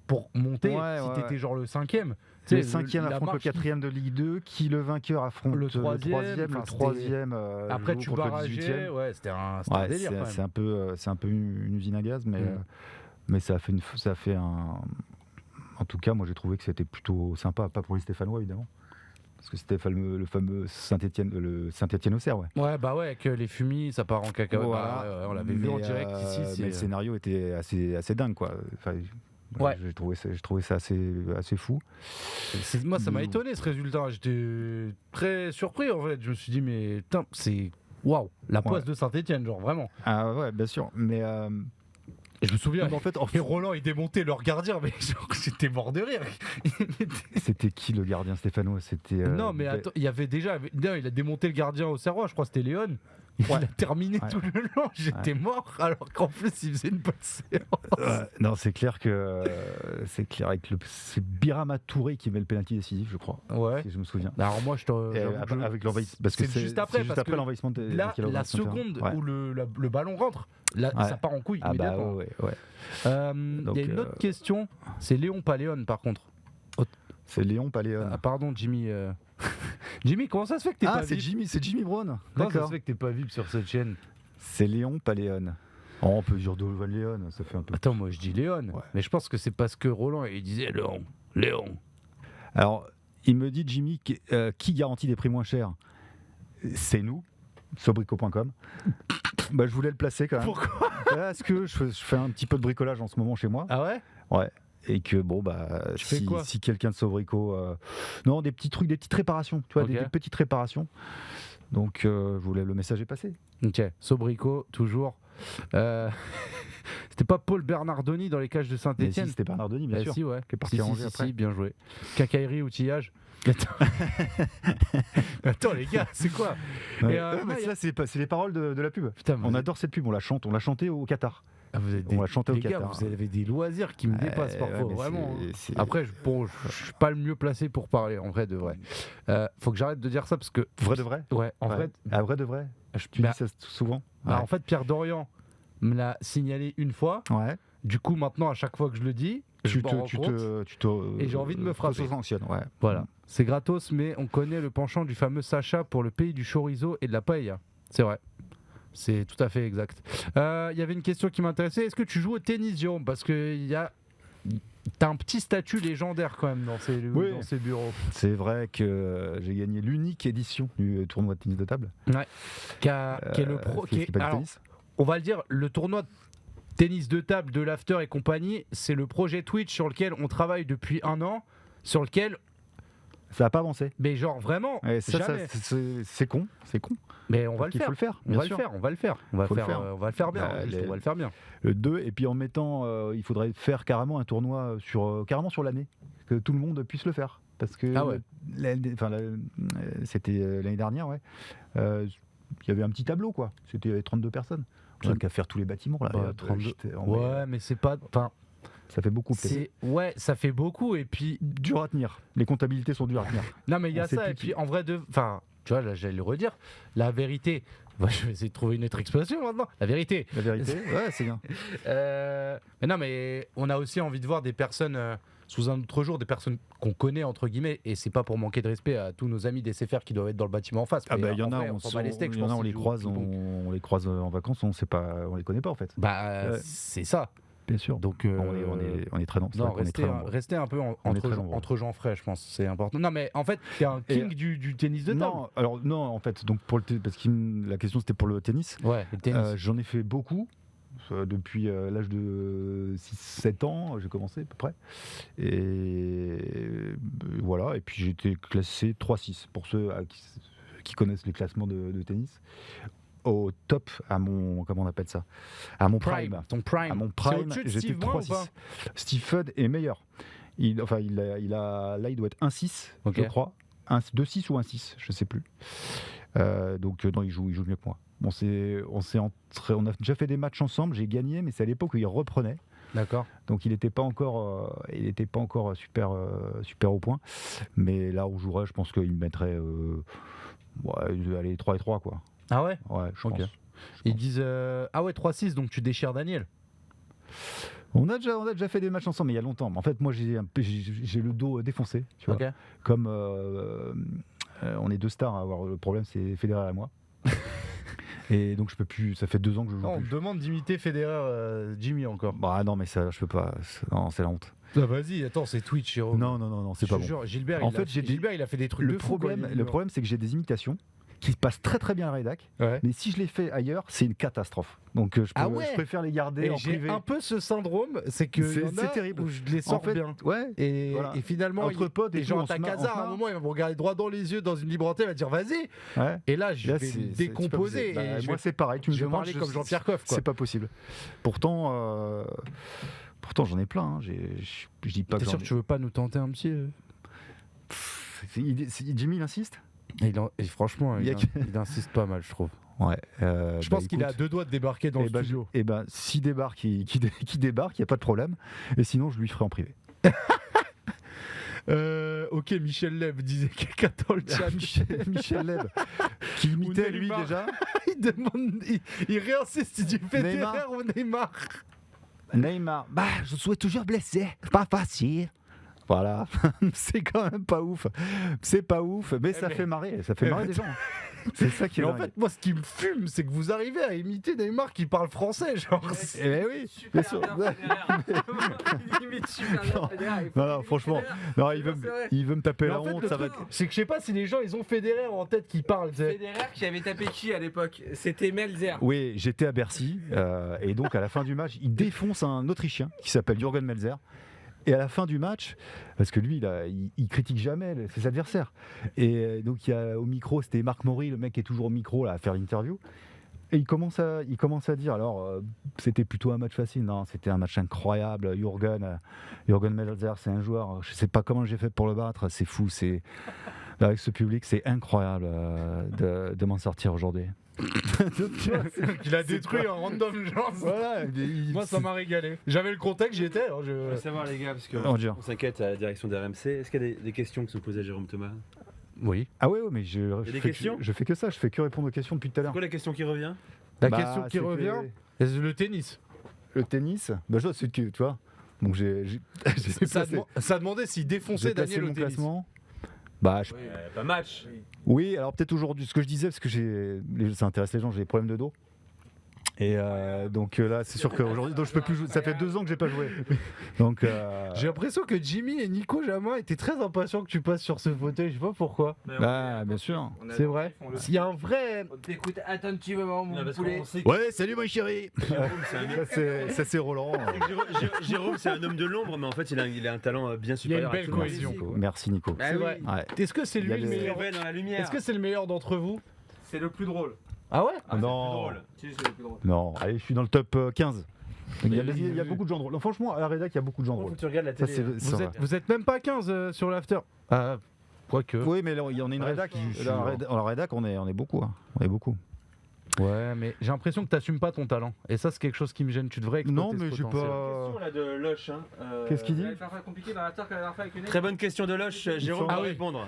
pour monter, Ouais, si ouais, t'étais ouais. genre le 5e. Le 5e la affronte le marche 4e de Ligue 2, qui le vainqueur affronte Le le 3e, enfin, le 3e Après, joue tu contre le barrageais. 18e. Ouais, c'était un Ouais, délire quand c'est même. un peu une usine à gaz, mais ça a fait un. En tout cas, moi j'ai trouvé que c'était plutôt sympa, pas pour les Stéphanois évidemment, parce que c'était le fameux Saint-Étienne Auxerre, ouais. Ouais, bah ouais, avec les fumis, ça part en cacahuète. Voilà. Bah, ouais, on l'avait vu en direct ici. Mais le scénario était assez dingue, quoi. Enfin, Ouais. j'ai trouvé ça assez fou. Moi, ça m'a Mm. étonné ce résultat. J'étais très surpris en fait. Je me suis dit, mais putain, c'est. Waouh, la poisse Ouais. de Saint-Etienne, genre vraiment. Ah ouais, bien sûr. Mais Et je me souviens, en fait, et Roland, il démontait leur gardien, mais genre, j'étais mort de rire. c'était qui le gardien stéphanois? C'était Non, mais attends, il y avait déjà. Non, il a démonté le gardien au Serrois, je crois que c'était Léon. Il Ouais. a terminé Ouais. tout le long, j'étais mort, alors qu'en plus, il faisait une bonne séance. non, c'est clair que c'est Birama Touré qui met le pénalty décisif, je crois, Ouais. si je me souviens. Alors moi, je te. Et j'avoue que avec l'envahissement, parce que c'est juste après, parce que l'envahissement. Là, la seconde où le ballon rentre, là, Ouais. ça part en couille Ah bah immédiatement. ouais. Il y a une autre question, c'est Léon, pas Léon par contre. C'est Léon, pas Léon. Ah, pardon, Jimmy. Jimmy, comment ça se fait que t'es pas c'est VIP Jimmy Brown. Comment ça D'accord. se fait que t'es pas VIP sur cette chaîne? C'est Léon, pas Léon. Oh, on peut dire Donovan Léon, ça fait un peu. Attends, moi je dis Léon, Ouais. mais je pense que c'est parce que Roland il disait Léon. Alors, il me dit Jimmy, qui garantit des prix moins chers? C'est nous, sobrico.com. Bah, je voulais le placer quand même. Pourquoi? Parce que je fais un petit peu de bricolage en ce moment chez moi. Ah ouais? Ouais. Et que bon, bah, Tu fais quoi? si quelqu'un de Sobrico. Non, des petits trucs, des petites réparations. Tu vois, Ok. des petites réparations. Donc, je voulais le message est passé. Ok, Sobrico, toujours. C'était pas Paul Bernardoni dans les cages de Mais si, Saint-Etienne? c'était Bernardoni, bien sûr. Si, ouais. Qui est parti à Angers après. Si, bien joué. Quincaillerie, outillage. Attends, les gars, c'est quoi? Ouais. Et, Mais ça, c'est les paroles de la pub. Putain, On adore cette pub, on la chante. On l'a chantée au Qatar. vous êtes on l'a chanté au les gars, Qatar. vous avez des loisirs qui me dépassent parfois, mais vraiment. c'est- Après, je suis pas le mieux placé pour parler, en vrai de vrai. Faut que j'arrête de dire ça parce que. Vrai de vrai? Ouais, en Ouais. vrai. Ah, vrai de vrai? Tu bah, dis ça souvent? bah, en fait, Pierre Dorian me l'a signalé une fois. Ouais. Du coup, maintenant, à chaque fois que je le dis, je m'en rends compte. Et j'ai envie de me frapper. sanctionne, ouais. Voilà. C'est gratos, mais on connaît le penchant du fameux Sacha pour le pays du chorizo et de la paella. C'est vrai. C'est tout à fait exact. Il y avait une question qui m'intéressait. Est-ce que tu joues au tennis, Jérôme? Parce que t'as un petit statut légendaire quand même dans ces bureaux. C'est vrai que j'ai gagné l'unique édition du tournoi de tennis de table. Ouais. Qui est le pro. Alors, on va le dire, le tournoi de tennis de table de l'After et compagnie, c'est le projet Twitch sur lequel on travaille depuis 1 an, sur lequel. Ça n'a pas avancé. Mais genre vraiment, jamais. C'est con. Mais on va le faire. Il faut le faire. On va le faire bien. On va le faire bien. Le 2, et puis en mettant, il faudrait faire carrément un tournoi carrément sur l'année, que tout le monde puisse le faire. Parce que c'était l'année dernière, ouais. Il y avait un petit tableau, quoi. C'était 32 personnes. On n'a qu'à faire tous les bâtiments là. 32. Ouais, mais c'est pas. Ça fait beaucoup. Ouais, ça fait beaucoup et puis dur à tenir. Les comptabilités sont dures à tenir. Non, mais il y a ça et puis en vrai tu vois, là j'allais le redire. La vérité. Je vais essayer de trouver une autre expression maintenant. La vérité, ouais, c'est bien. Mais non, mais on a aussi envie de voir des personnes sous un autre jour, des personnes qu'on connaît entre guilles, et c'est pas pour manquer de respect à tous nos amis des SFR qui doivent être dans le bâtiment en face. Ah bah il y en a, on les croise en vacances, on les connaît pas en fait. C'est ça. Bien sûr. Donc on est très dans. Non, restez un peu entre gens frais, je pense, c'est important. Non, mais en fait, t'es un king du tennis de table. Non, en fait, donc parce que la question c'était pour le tennis. Ouais, le tennis. J'en ai fait beaucoup. Depuis l'âge de 6-7 ans, j'ai commencé à peu près. Et voilà, et puis j'ai été classé 3-6 pour ceux qui connaissent les classements de tennis. Au top, à mon, comment on appelle ça, à mon prime. Ton prime. À mon prime, j'étais 3-6. Steve est meilleur. Il doit être 1-6, okay. Je crois. 2-6 ou 1-6, je sais plus. Donc non, il joue mieux que moi. On a déjà fait des matchs ensemble, j'ai gagné, mais c'est à l'époque où il reprenait. D'accord. Donc il n'était pas encore super au point. Mais là, on jouerait, je pense qu'il me mettrait 3-3 quoi. Ah ouais. Ouais, je pense. Ils disent 3-6, donc tu déchires Daniel. On a déjà fait des matchs ensemble, mais il y a longtemps. En fait, moi, j'ai le dos défoncé, tu vois. Okay. Comme on est 2 stars à avoir le problème, c'est Federer et moi. Et donc je peux plus. Ça fait 2 ans que je joue. On me demande d'imiter Federer, Jimmy encore. Bah non, mais ça, je peux pas. Non, c'est la honte. Ah, vas-y, attends, c'est Twitch, Jérôme. Non, c'est pas bon. Jure, Gilbert, il a fait des trucs de fou. Le problème, c'est que j'ai des imitations qui passent très très bien à la rédac, mais si je les fais ailleurs, c'est une catastrophe. Donc je préfère les garder en privé. J'ai un peu ce syndrome, c'est que c'est terrible. Où je les sors bien. Ouais. Et finalement, entre potes, les gens à ta casa, à un moment, ils vont me regarder droit dans les yeux dans une libre antenne, ils vont dire vas-y. Ouais. Et là, je vais me décomposer. Moi, c'est pareil. Tu me parler comme Jean-Pierre Coff. C'est pas possible. Pourtant, j'en ai plein. Je dis pas. T'es sûr que tu veux pas nous tenter un petit Jimmy, il insiste. Et franchement, il insiste pas mal, je trouve. Ouais. Je pense qu'il a 2 doigts de débarquer dans le studio. Et s'il débarque, qui débarque, il n'y a pas de problème. Et sinon, je lui ferai en privé. Ok, Michel Leb disait quelqu'un dans le chat. Michel Leb, qui imitait lui déjà. il réinsiste, il dit Federer ou Neymar. Neymar, je suis toujours blessé, pas facile. Voilà, c'est quand même pas ouf. C'est pas ouf, mais ça fait marrer des gens. C'est ça qui est. En fait, moi, ce qui me fume, c'est que vous arrivez à imiter Neymar qui parle français, genre. Oui, bien sûr. Il imite super bien Federer. Non, franchement, non, il veut me taper la honte. C'est que je sais pas si les gens, ils ont Federer en tête qui parle. Federer qui avait tapé qui à l'époque? C'était Melzer. Oui, j'étais à Bercy, et donc à la fin du match, il défonce un Autrichien qui s'appelle Jürgen Melzer. Et à la fin du match, parce que lui, il critique jamais ses adversaires. Et donc au micro, c'était Marc Maury, le mec qui est toujours au micro là, à faire l'interview. Et il commence à dire, alors c'était plutôt un match facile, non, c'était un match incroyable. Jürgen Melzer, c'est un joueur, je sais pas comment j'ai fait pour le battre, c'est fou, avec ce public, c'est incroyable de m'en sortir aujourd'hui. Il a détruit un random genre. Voilà, moi ça m'a régalé. J'avais le contexte, j'y étais. Je veux savoir les gars, parce qu'on s'inquiète à la direction de RMC. Est-ce qu'il y a des questions qui sont posées à Jérôme Thomas? Oui. Ah ouais, mais je fais que ça, je fais que répondre aux questions depuis tout à l'heure. C'est quoi la question qui revient? La question qui revient, c'est le tennis. Le tennis, c'est que tu vois. Donc ça demandait s'il défonçait Daniel au tennis. Classement. Pas match. Oui, alors peut-être aujourd'hui, ce que je disais, parce que ça intéresse les gens, j'ai des problèmes de dos. Et donc là, c'est sûr qu'aujourd'hui, donc je peux plus jouer. Ça fait 2 ans que j'ai pas joué. Donc j'ai l'impression que Jimmy et Nico Jamin étaient très impatients que tu passes sur ce fauteuil. Je sais pas pourquoi. bah bien sûr. C'est vrai. Il y a un vrai. On t'écoute attentivement, mon poulet. Ouais, salut mon chéri. Ça c'est Roland. Jérôme, c'est un homme de l'ombre, mais en fait, il a un talent bien supérieur. belle à tout le monde. cohésion. Merci Nico. C'est vrai. Ouais. Est-ce que c'est Il y a lui le le- meilleur Dans la lumière. Est-ce que c'est le meilleur d'entre vous? C'est le plus drôle. Ah ouais? Non. Si, c'est le plus drôle. Non, allez, je suis dans le top 15. Il y a beaucoup de gens drôles. Non, franchement, à la rédac, il y a beaucoup de gens Faut drôles. que tu regardes la Ça, télé. Vous êtes même pas 15 sur l'after. Ah, quoique. Oui, mais là, on est une Ouais, rédac. je suis La rédac, on est beaucoup. Hein. On est beaucoup. Ouais, mais j'ai l'impression que t'assumes pas ton talent. Et ça, c'est quelque chose qui me gêne. Tu devrais exploiter Non, mais ce je suis potentiel. pas. Question là de Loche. Qu'est-ce qu'il dit? Compliqué dans la torque à la dernière fois avec Lionel. Très bonne question de Loche. Jérôme Ah va oui. répondre.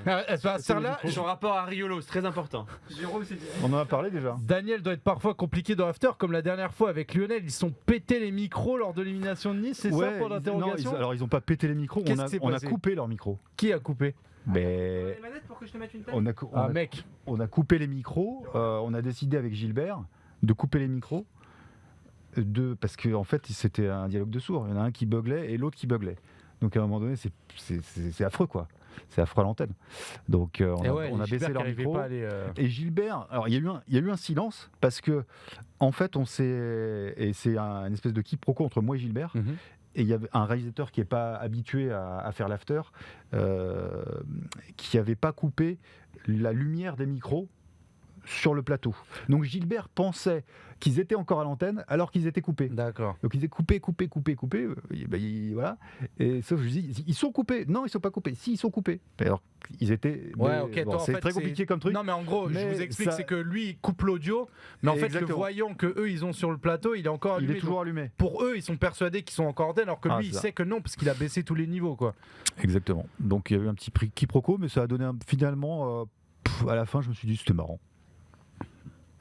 Celle-là, Son rapport à Riolo, c'est très important. Jérôme, c'est On en a parlé déjà. Daniel doit être parfois compliqué dans l'after, comme la dernière fois avec Lionel. Ils se sont pété les micros lors de l'élimination de Nice. C'est ça pour l'interrogation? alors ils ont pas pété les micros. Qu'est-ce qui s'est On a passé coupé leurs micros. Qui a coupé? Mais les manettes pour que je te mette une taille. Ah, mec. On a coupé les micros. On a décidé avec Gilbert de couper les micros. Parce qu'en fait, c'était un dialogue de sourds. Il y en a un qui beuglait et l'autre qui beuglait. Donc à un moment donné, c'est affreux, quoi. C'est affreux à l'antenne. Donc on a baissé leur micro. Et Gilbert, alors il y a eu un silence parce que en fait et c'est un espèce de quiproquo entre moi et Gilbert. Et il y avait un réalisateur qui n'est pas habitué à faire l'after, qui n'avait pas coupé la lumière des micros sur le plateau. Donc Gilbert pensait qu'ils étaient encore à l'antenne alors qu'ils étaient coupés. D'accord. Donc ils étaient coupés. Voilà. Et sauf que je dis, ils sont coupés. Non, ils sont pas coupés. Si, ils sont coupés. Alors ils étaient. Ouais, ok. Toi, en c'est fait, très compliqué comme truc. Non, mais en gros, je Mais vous explique, ça- c'est que lui, il coupe l'audio, mais en fait, le Exactement. voyant que eux, ils ont sur le plateau, il est encore Il allumé. est toujours allumé. Pour eux, ils sont persuadés qu'ils sont encore antenne, alors que Ah, lui, il c'est ça. sait que non, parce qu'il a baissé tous les niveaux, quoi. Exactement. Donc il y a eu un petit prix quiproquo, mais ça a donné finalement, à la fin, je me suis dit c'était marrant.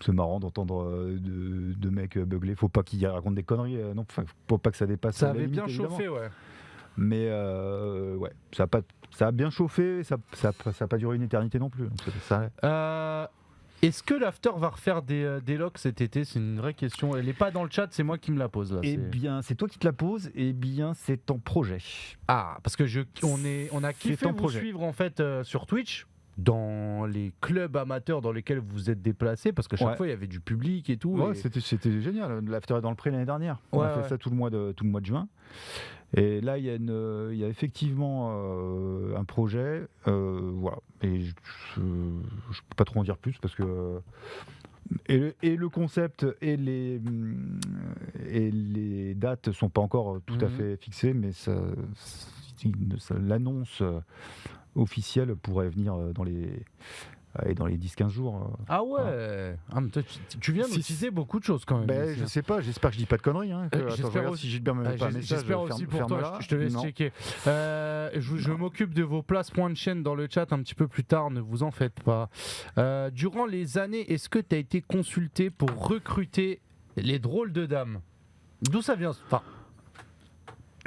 C'est marrant d'entendre deux mecs beugler. Faut pas qu'ils racontent des conneries, non. Faut pas que ça dépasse. Ça la avait limite, bien évidemment. chauffé, ouais. Mais ouais, ça a bien chauffé. Ça a pas duré une éternité non plus. Donc, ça, Est-ce que l'after va refaire des locks cet été? C'est une vraie question. Elle n'est pas dans le chat, c'est moi qui me la pose là. eh bien, c'est toi qui te la poses. Eh bien, c'est ton projet. Ah, parce que on a kiffé ton vous projet. suivre en fait sur Twitch, dans les clubs amateurs dans lesquels vous vous êtes déplacés, parce qu'à chaque Ouais. fois il y avait du public et tout. Ouais, et- c'était génial. L'after est dans le pré l'année dernière. On a Ouais, fait ouais. ça tout le mois de juin. Et là, il y a effectivement un projet. Voilà. Et je peux pas trop en dire plus parce que et le concept et les dates sont pas encore tout à Mhm. fait fixées, mais l'annonce officielle pourrait venir dans les 10-15 jours. Ah ouais. Ah, mais toi, tu viens nous Si- teaser beaucoup de choses quand même. Ben, ici, je hein. sais pas, j'espère que je dis pas de conneries. Hein, que- attends, je j'espère regarde aussi. si Gilbert me met pas un message. J'espère aussi pour toi, ferme-la. je te laisse Non. checker. Je m'occupe de vos places point de chaîne dans le chat un petit peu plus tard, ne vous en faites pas. Durant les années, est-ce que tu as été consulté pour recruter les drôles de dames? D'où ça vient? Enfin,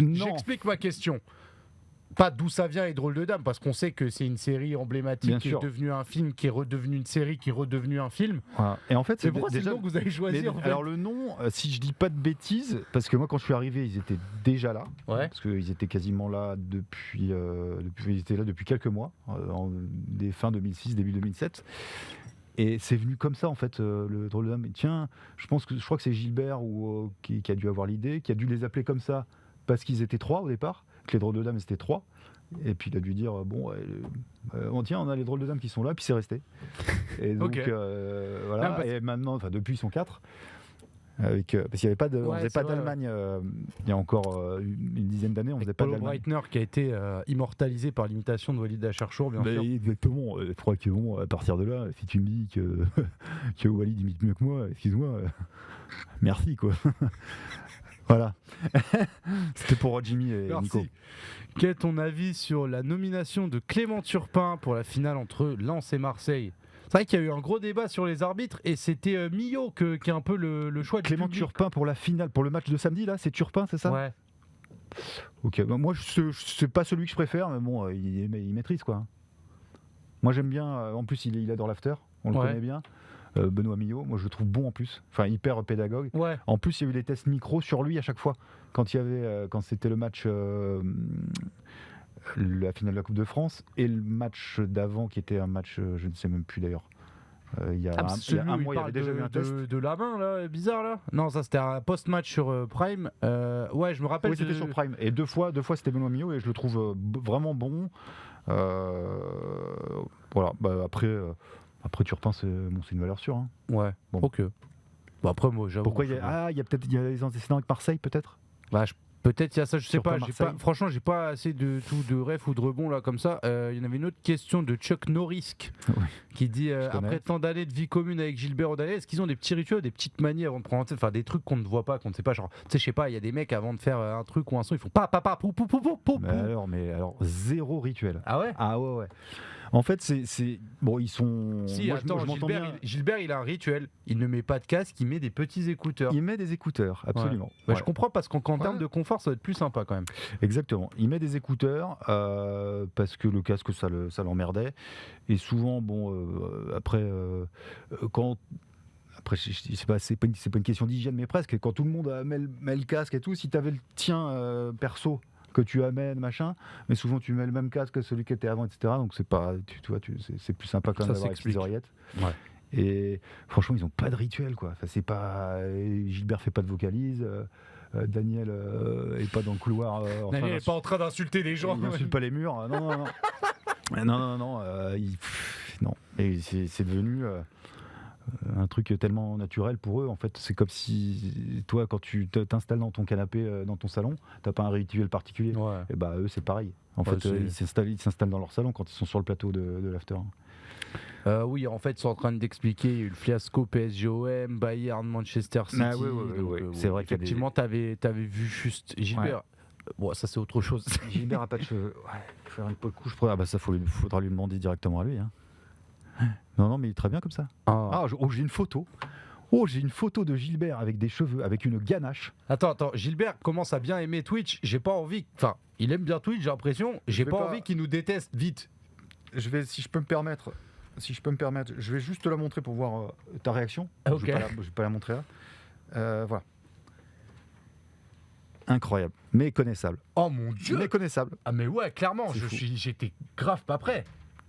Non. j'explique ma question. Pas d'où ça vient les drôles de dames, parce qu'on sait que c'est une série emblématique Bien qui sûr. est devenue un film, qui est redevenu une série, qui est redevenu un film. Voilà. Et en fait, C'est pourquoi c'est déjà. le nom que vous avez choisi mais- en fait. alors le nom, si je dis pas de bêtises, parce que moi quand je suis arrivé, ils étaient déjà là, Ouais. parce qu'ils étaient quasiment là ils étaient là depuis quelques mois, des fin 2006, début 2007. Et c'est venu comme ça en fait, le drôle de dame. Et tiens, je crois que c'est Gilbert qui a dû avoir l'idée, qui a dû les appeler comme ça parce qu'ils étaient 3 au départ, que les drôles de dames c'était 3. Et puis il a dû dire bon, on a les drôles de dames qui sont là, puis c'est resté. Et donc Ok. voilà. Non, parce- Et maintenant, depuis ils sont 4. Parce qu'il y avait pas on Ouais, faisait c'est pas vrai, d'Allemagne il y a encore une dizaine d'années, on faisait pas Paulo d'Allemagne. Breitner qui a été immortalisé par l'imitation de Walid Acharchour, bien sûr. Exactement. Je crois que bon, à partir de là, si tu me dis que, que Walid imite mieux que moi, excuse-moi, merci quoi. Voilà. C'était pour Jimmy et Merci. Nico. Quel est ton avis sur la nomination de Clément Turpin pour la finale entre Lens et Marseille? C'est vrai qu'il y a eu un gros débat sur les arbitres et c'était Millot qui est un peu le choix du Clément public. Turpin pour la finale, pour le match de samedi là, c'est Turpin, c'est ça? Ouais. Ok, bah moi c'est pas celui que je préfère, mais bon, il maîtrise quoi. Moi j'aime bien, en plus il adore l'after, on le Ouais. connaît bien. Benoît Millot, moi je le trouve bon en plus, enfin hyper pédagogue. Ouais. En plus, il y a eu les tests micro sur lui à chaque fois. Quand c'était le match, la finale de la Coupe de France, et le match d'avant qui était un match, je ne sais même plus d'ailleurs. Il y a un mois, il y avait déjà eu un test. De la main là, bizarre là. Non, ça c'était un post-match sur Prime. Ouais, je me rappelle. Oui, c'était sur Prime. Et deux fois c'était Benoît Millot et je le trouve vraiment bon. Voilà. Bah, après, tu repenses, c'est une valeur sûre. Hein. Ouais. Bon. Ok. Bon, après moi, j'avoue. Pourquoi il y a des antécédents avec Marseille peut-être. Bah, peut-être il y a ça, je sais Sur pas, Marseille. franchement, j'ai pas assez de ref ou de rebond là comme ça. Il y en avait une autre question de Chuck Norris Oui. qui dit connais. après tant d'années de vie commune avec Gilbert Odalet, est-ce qu'ils ont des petits rituels, des petites manières avant de prendre, enfin des trucs qu'on ne voit pas, qu'on ne sait pas, genre, tu sais, je sais pas, il y a des mecs avant de faire un truc ou un son, ils font papa pou pou pou pou pou. Mais alors zéro rituel. Ah ouais. Ah ouais. En fait, c'est bon, ils sont. Si, moi, attends, je m'entends bien. Gilbert, il a un rituel. Il ne met pas de casque, il met des petits écouteurs. Il met des écouteurs, absolument. Bah, Ouais. je comprends parce qu'en termes de confort, ça va être plus sympa quand même. Exactement. Il met des écouteurs parce que le casque, ça l'emmerdait. Et souvent, après, c'est pas une question d'hygiène, mais presque. Quand tout le monde met le casque et tout, si tu avais le tien perso que tu amènes, machin, mais souvent tu mets le même casque que celui qui était avant, etc. Donc c'est pas, tu vois, c'est plus sympa quand même d'avoir les petites oreillettes. Ouais. Et franchement, ils ont pas de rituel, quoi. Enfin, c'est pas, Gilbert fait pas de vocalise. Daniel est pas dans le couloir. Daniel n'est pas en train d'insulter les gens. Il n'insulte pas les murs. Non. non. Et c'est devenu un truc tellement naturel pour eux. En fait, c'est comme si toi, quand tu t'installes dans ton canapé, dans ton salon, t'as pas un rituel particulier. Ouais. Et bah eux, c'est pareil. En Ouais, fait, ils s'installent dans leur salon quand ils sont sur le plateau de l'after. Oui, en fait, ils sont en train d'expliquer, il y a eu le fiasco PSG-OM, Bayern, Manchester City. Ah, oui. C'est vrai qu'il y a des- effectivement, t'avais vu juste Gilbert. Bon, ça c'est autre chose. Gilbert a pas de cheveux. Ouais, faire une peau de couche. Ah bah ça, faudra lui demander directement à lui. Hein. Non, mais il est très bien comme ça. J'ai une photo. J'ai une photo de Gilbert avec des cheveux, avec une ganache. Attends, Gilbert commence à bien aimer Twitch. J'ai pas envie. Enfin, il aime bien Twitch, j'ai l'impression. J'ai pas envie qu'il nous déteste vite. Si je peux me permettre, je vais juste te la montrer pour voir ta réaction. Ok. Je vais pas la montrer là. Voilà. Incroyable, méconnaissable. Oh mon dieu. Méconnaissable. Ah mais ouais, clairement, C'est fou. j'étais grave pas prêt.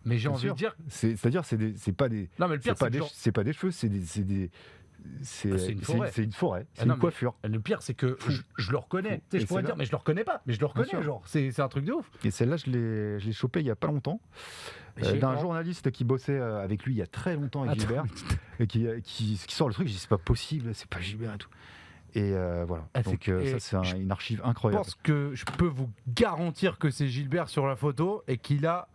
Mais j'ai Bien envie sûr. de dire. C'est-à-dire, c'est pas des. Non mais le pire c'est que genre- C'est pas des cheveux, c'est une forêt. C'est une forêt. C'est non, une coiffure. Le pire c'est que je le reconnais. Tu sais, Et je pourrais celle-là- dire mais je le reconnais pas. Mais je le reconnais sûr. genre. C'est un truc de ouf. Et celle-là, je l'ai chopée il y a pas longtemps. J'ai- D'un journaliste qui bossait avec lui il y a très longtemps avec Attends. Gilbert. Et qui sort le truc, je dis c'est pas possible, c'est pas Gilbert et tout. Et voilà. Ah, Donc et ça, c'est une archive Je incroyable. pense que je peux vous garantir que c'est Gilbert sur la photo et qu'il a.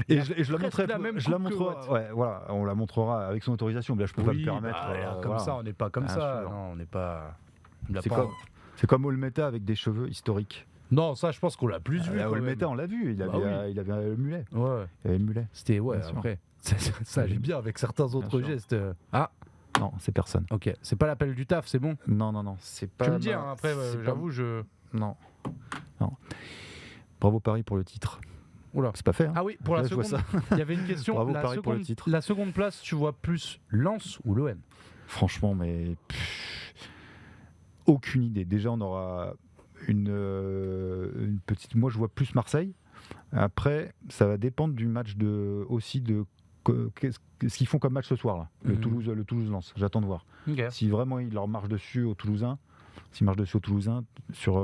Et il a je la presque montrerai. la même Je la coupe que montrerai. Watt. Ouais, voilà, on la montrera avec son autorisation. Mais là, je peux pas me permettre. Comme voilà. ça, on n'est pas comme Bien ça. sûr. Non, on n'est pas. on l'a C'est pas- comme Olmeta avec des cheveux historiques. Non, ça, je pense qu'on l'a plus vu. quand Olmeta, même. on l'a vu. Il avait le mulet. Ouais. Il avait le mulet. C'était ouais. Bien sûr. Après, ça allait bien avec certains autres sûr. gestes. Ah, Non, c'est personne. ok. C'est pas l'appel du taf, c'est bon. Non, c'est pas. Tu me dis hein, après. c'est pas- J'avoue, je. Non. Bravo Paris pour le titre. Oula. C'est pas fait. Hein. Ah oui, pour la Là, je vois seconde. Il y avait une question. Bravo, Paris, pour le seconde, titre. la seconde place, tu vois plus Lens ou l'OM? Franchement, mais aucune idée. Déjà, on aura une petite. Moi, je vois plus Marseille. Après, ça va dépendre du match aussi de ce qu'ils font comme match ce soir là. Le Toulouse-Lens. J'attends de voir. Ok. Si vraiment ils leur marchent dessus aux Toulousains. Sur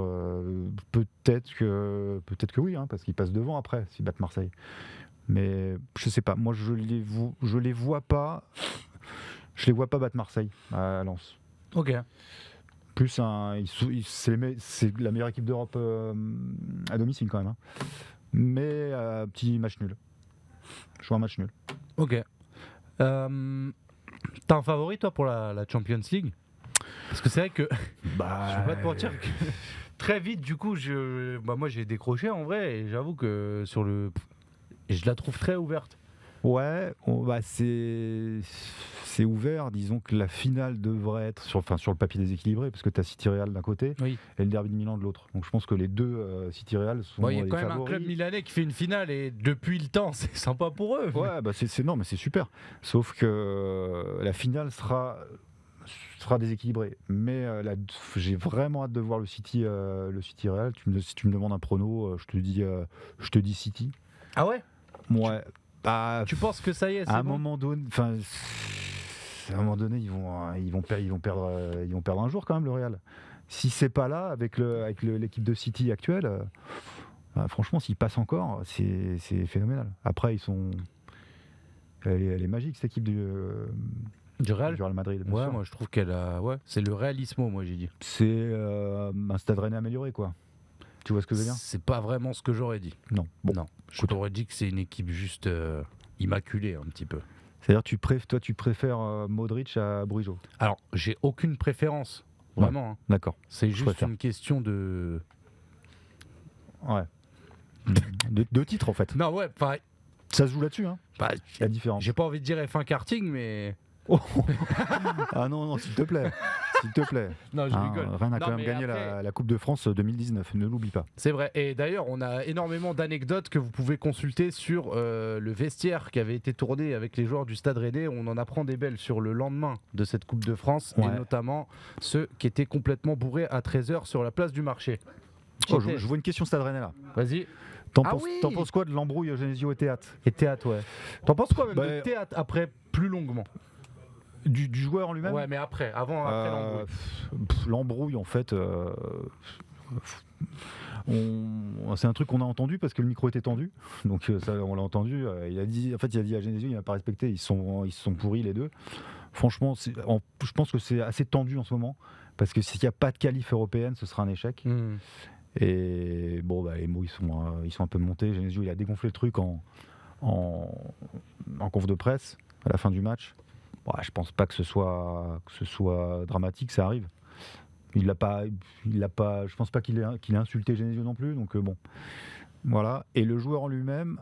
peut-être que oui, hein, parce qu'ils passent devant après s'ils battent Marseille. Mais je sais pas. Moi, je les vois pas. Je les vois pas battre Marseille à Lens. Ok. Plus c'est la meilleure équipe d'Europe à domicile quand même. Hein. Mais petit match nul. Je vois un match nul. Ok. T'as un favori toi pour la Champions League? Parce que c'est vrai que Bah, je vais pas te mentir que très vite du coup moi j'ai décroché en vrai et j'avoue que je la trouve très ouverte. Ouais, c'est c'est ouvert. Disons que la finale devrait être sur le papier déséquilibré, parce que tu as City Real d'un côté Oui. et le derby de Milan de l'autre. Donc je pense que les deux City Real sont Il y a les quand même favoris. un club milanais qui fait une finale et depuis le temps, c'est sympa pour eux. Ouais, bah non, mais c'est super. Sauf que la finale sera déséquilibrée. Mais j'ai vraiment hâte de voir le City Real. Si tu me demandes un prono, je te dis City. Ah ouais? Ouais. Bah, Tu penses que ça y est, c'est à un bon? moment donné, ils vont perdre un jour quand même le Real. Si c'est pas là avec l'équipe de City actuelle, franchement, s'ils passent encore, c'est phénoménal. Après, elle est magique cette équipe du Real Madrid. bien Ouais, sûr. moi je trouve qu'elle a. Ouais, c'est le réalismo, moi j'ai dit. C'est un Stade Rennais amélioré, quoi. Tu vois ce que je veux dire? C'est pas vraiment ce que j'aurais dit. Non. Bon. Non, je écoute. t'aurais dit que c'est une équipe juste immaculée un petit peu. C'est-à-dire, toi, tu préfères Modric à Brujo. Alors, j'ai aucune préférence, vraiment. Hein. D'accord. C'est Je juste préfère. une question de. Ouais. Deux titres en fait. Non, ouais, enfin, Ça se joue là-dessus, hein. bah, La différence. j'ai pas envie de dire F1 karting, mais. Oh. Ah non, s'il te plaît. S'il te plaît. Non, je Hein, rigole. Rennes a Non, quand même mais gagné après- la Coupe de France 2019, ne l'oublie pas. C'est vrai. Et d'ailleurs, on a énormément d'anecdotes que vous pouvez consulter sur le vestiaire qui avait été tourné avec les joueurs du Stade Rennais. On en apprend des belles sur le lendemain de cette Coupe de France, et Ouais. notamment ceux qui étaient complètement bourrés à 13h sur la place du marché. Oh, je vois une question Stade Rennais là. Vas-y. T'en Ah penses, oui. t'en penses quoi de l'embrouille Genesio et Théâtre? Et théâtre, ouais. T'en penses quoi même Bah, de théâtre après plus longuement? Du joueur en lui-même? Ouais, mais après l'embrouille. L'embrouille, en fait, c'est un truc qu'on a entendu parce que le micro était tendu. Donc ça, on l'a entendu. Il a dit à Genesio, il n'a pas respecté. Ils se sont pourris les deux. Franchement, je pense que c'est assez tendu en ce moment parce que s'il n'y a pas de qualif européenne, ce sera un échec. Et bon, les mots ils sont un peu montés. Genesio, il a dégonflé le truc en conf de presse à la fin du match. Ouais, je pense pas que ce soit dramatique, ça arrive. Je pense pas qu'il ait insulté Genesio non plus, donc bon, voilà. Et le joueur en lui-même,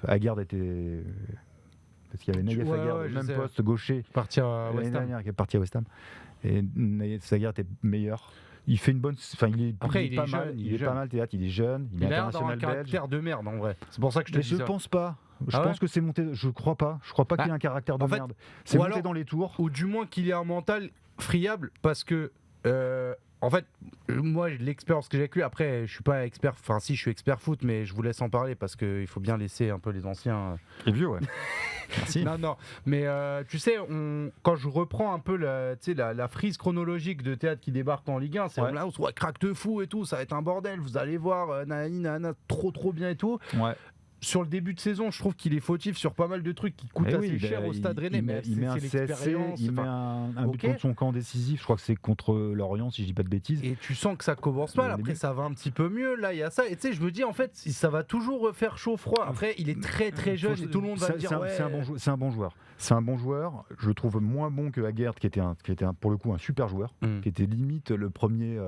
Aguerd était, parce qu'il y avait Nayef Aguerd, ouais, le je même sais. poste gaucher Partir à l'année West Ham. dernière, qui est parti à West Ham. Et Nayef Aguerd était meilleur. Il fait une bonne, Après, il est il pas est mal, jeune, il est pas mal Théâtre, il est jeune, il est Il a l'air d'avoir un international belge. caractère de merde en vrai. C'est pour ça que je te Mais dis je ça. pense pas. Je Ah pense ouais que c'est monté. Je crois pas Bah, qu'il ait un caractère de en fait, merde. C'est ou monté alors- dans les tours. Ou du moins qu'il ait un mental friable parce que en fait moi l'expérience que j'ai avec lui, après je suis pas expert, enfin si je suis expert foot, mais je vous laisse en parler parce qu'il faut bien laisser un peu les anciens. Et vieux, ouais. Merci. Non, mais tu sais, quand je reprends un peu la frise chronologique de théâtre qui débarque en Ligue 1, c'est Ouais. là où on se voit crack de fou et tout, ça va être un bordel, vous allez voir, nanana, trop bien et tout. Ouais. Sur le début de saison, je trouve qu'il est fautif sur pas mal de trucs qui coûtent Mais assez oui, cher au Stade Rennais, mais il met un c'est CSC, l'expérience. il met enfin, un but ok. contre son camp décisif. Je crois que c'est contre Lorient, si je dis pas de bêtises. Et tu sens que ça commence mal, Au après début. ça va un petit peu mieux, là il y a ça, et tu sais je me dis en fait ça va toujours faire chaud-froid, après il est très jeune et tout le monde va me dire ouais... C'est un bon joueur. C'est un bon joueur. Je le trouve moins bon que Aguerd, qui était pour le coup un super joueur, qui était limite le premier.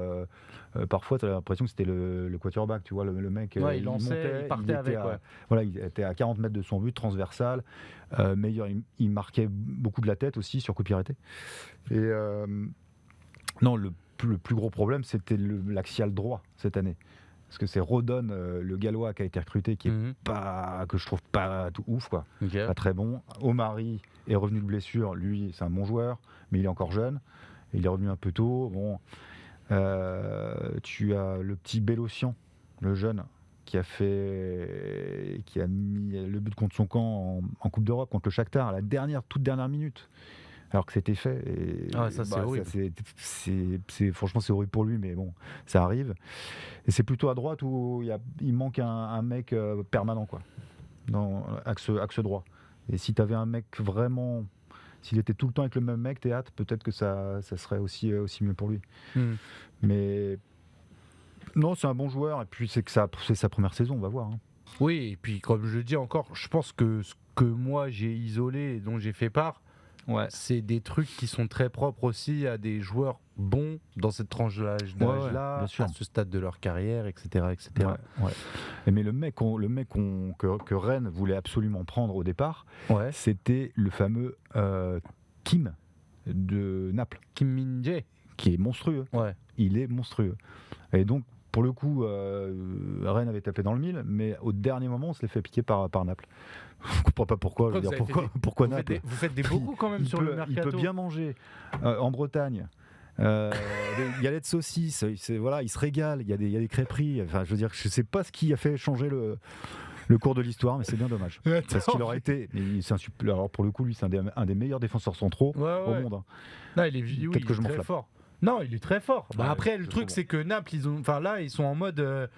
Parfois, tu as l'impression que c'était le quarterback, tu vois, le mec. Ouais, il lançait, montait, il partait était avec, à, ouais. Voilà, il était à 40 mètres de son but, transversal, meilleur. Il marquait beaucoup de la tête aussi sur coup de pied arrêté. Et non, le plus gros problème, c'était l'axial droit cette année. Parce que c'est Rodon, le Gallois qui a été recruté, qui est Mhm. que je trouve pas tout ouf, quoi. Ok. Pas très bon. Omari est revenu de blessure, lui c'est un bon joueur, mais il est encore jeune. Il est revenu un peu tôt. Bon, tu as le petit Bélocian, le jeune, qui a mis le but contre son camp en Coupe d'Europe contre le Shakhtar à la toute dernière minute. Alors que c'était fait. Et, Ah, ça, c'est horrible. Franchement, c'est horrible pour lui, mais bon, ça arrive. Et c'est plutôt à droite où il manque un mec permanent, quoi, dans axe droit. Et si tu avais un mec vraiment, s'il était tout le temps avec le même mec, Théâtre, peut-être que ça serait aussi mieux pour lui. Mhm. Mais non, c'est un bon joueur. Et puis c'est sa première saison, on va voir. Hein. Oui, et puis comme je dis encore, je pense que ce que moi j'ai isolé et dont j'ai fait part, Ouais. c'est des trucs qui sont très propres aussi à des joueurs bons dans cette tranche d'âge-là, bien sûr. à ce stade de leur carrière, etc. etc. Ouais. Mais le mec que Rennes voulait absolument prendre au départ, Ouais. c'était le fameux Kim de Naples, Kim Min-jae. qui est monstrueux. Ouais. Il est monstrueux. Et donc, pour le coup, Rennes avait tapé dans le mille, mais au dernier moment, on se l'est fait piquer par Naples. Je ne comprends pas pourquoi. Je veux dire, pourquoi Naples Vous faites des beaucoup quand même sur le mercato. Il peut bien manger en Bretagne. Des galettes de saucisses, il se régale. Il y a des crêperies. Enfin, je veux dire, je sais pas ce qui a fait changer le cours de l'histoire, mais c'est bien dommage. Parce qu'il aurait été. Alors pour le coup, lui, c'est un des meilleurs défenseurs centraux au monde. Hein. Non, il est très fort. Non, il est très fort. Ouais, après, le truc, c'est que Naples, ils sont en mode.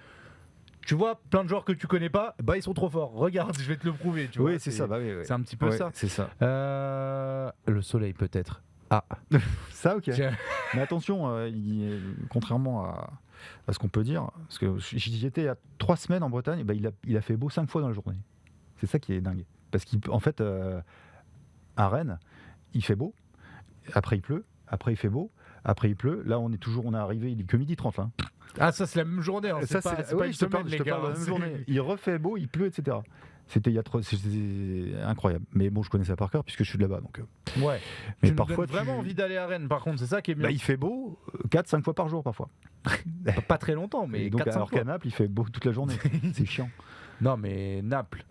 Tu vois, plein de joueurs que tu connais pas, ils sont trop forts. Regarde, je vais te le prouver. Tu vois, c'est ça. Oui. C'est un petit peu ça. C'est ça. Le soleil, peut-être. Ah. Ça, ok. Mais attention, contrairement à ce qu'on peut dire, parce que j'y étais il y a 3 semaines en Bretagne, il a fait beau 5 fois dans la journée. C'est ça qui est dingue. Parce qu'en fait, à Rennes, il fait beau, après il pleut, après il fait beau, après il pleut. Là, on est arrivé, il est que 12h30 là. Ah, ça, c'est la même journée. Hein. C'est pas une semaine, les gars. La même journée. Il refait beau, il pleut, etc. C'était incroyable. Mais bon, je connais ça par cœur puisque je suis de là-bas. Donc, ouais. Mais tu parfois, nous donnes vraiment envie d'aller à Rennes, par contre, c'est ça qui est bien. Il fait beau 4-5 fois par jour parfois. Pas très longtemps, mais donc, 4-5 alors qu'à Naples, il fait beau toute la journée. C'est chiant. Non, mais Naples.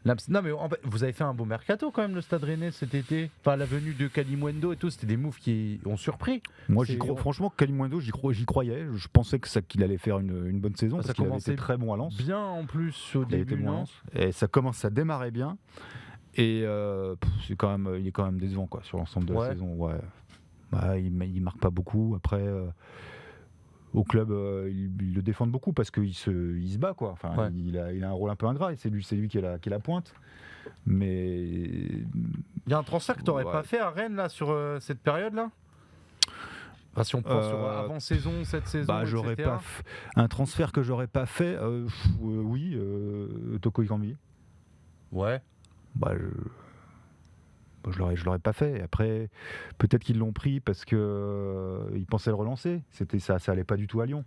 Non, mais en fait, vous avez fait un beau mercato quand même, le Stade Rennais cet été. Enfin, la venue de Kalimundo et tout, c'était des moves qui ont surpris. Moi, franchement, Kalimundo, j'y croyais. Je pensais qu'il allait faire une bonne saison parce qu'il avait été très bon à Lens. Bien en plus au début. Bon et ça démarrait bien. Et il est quand même décevant quoi, sur l'ensemble de la saison. Ouais. Il marque pas beaucoup. Après. Au club, ils le défendent beaucoup parce qu'il se bat quoi. Enfin, il a un rôle un peu ingrat et c'est lui qui est la pointe. Mais il y a un transfert que tu n'aurais pas fait à Rennes là sur cette période là. Enfin, si on pense sur avant saison, cette saison. J'aurais pas un transfert que j'aurais pas fait. Oui, Toko Ekambi. Ouais. Je l'aurais pas fait. Après, peut-être qu'ils l'ont pris parce qu'ils pensaient le relancer. Ça allait pas du tout à Lyon.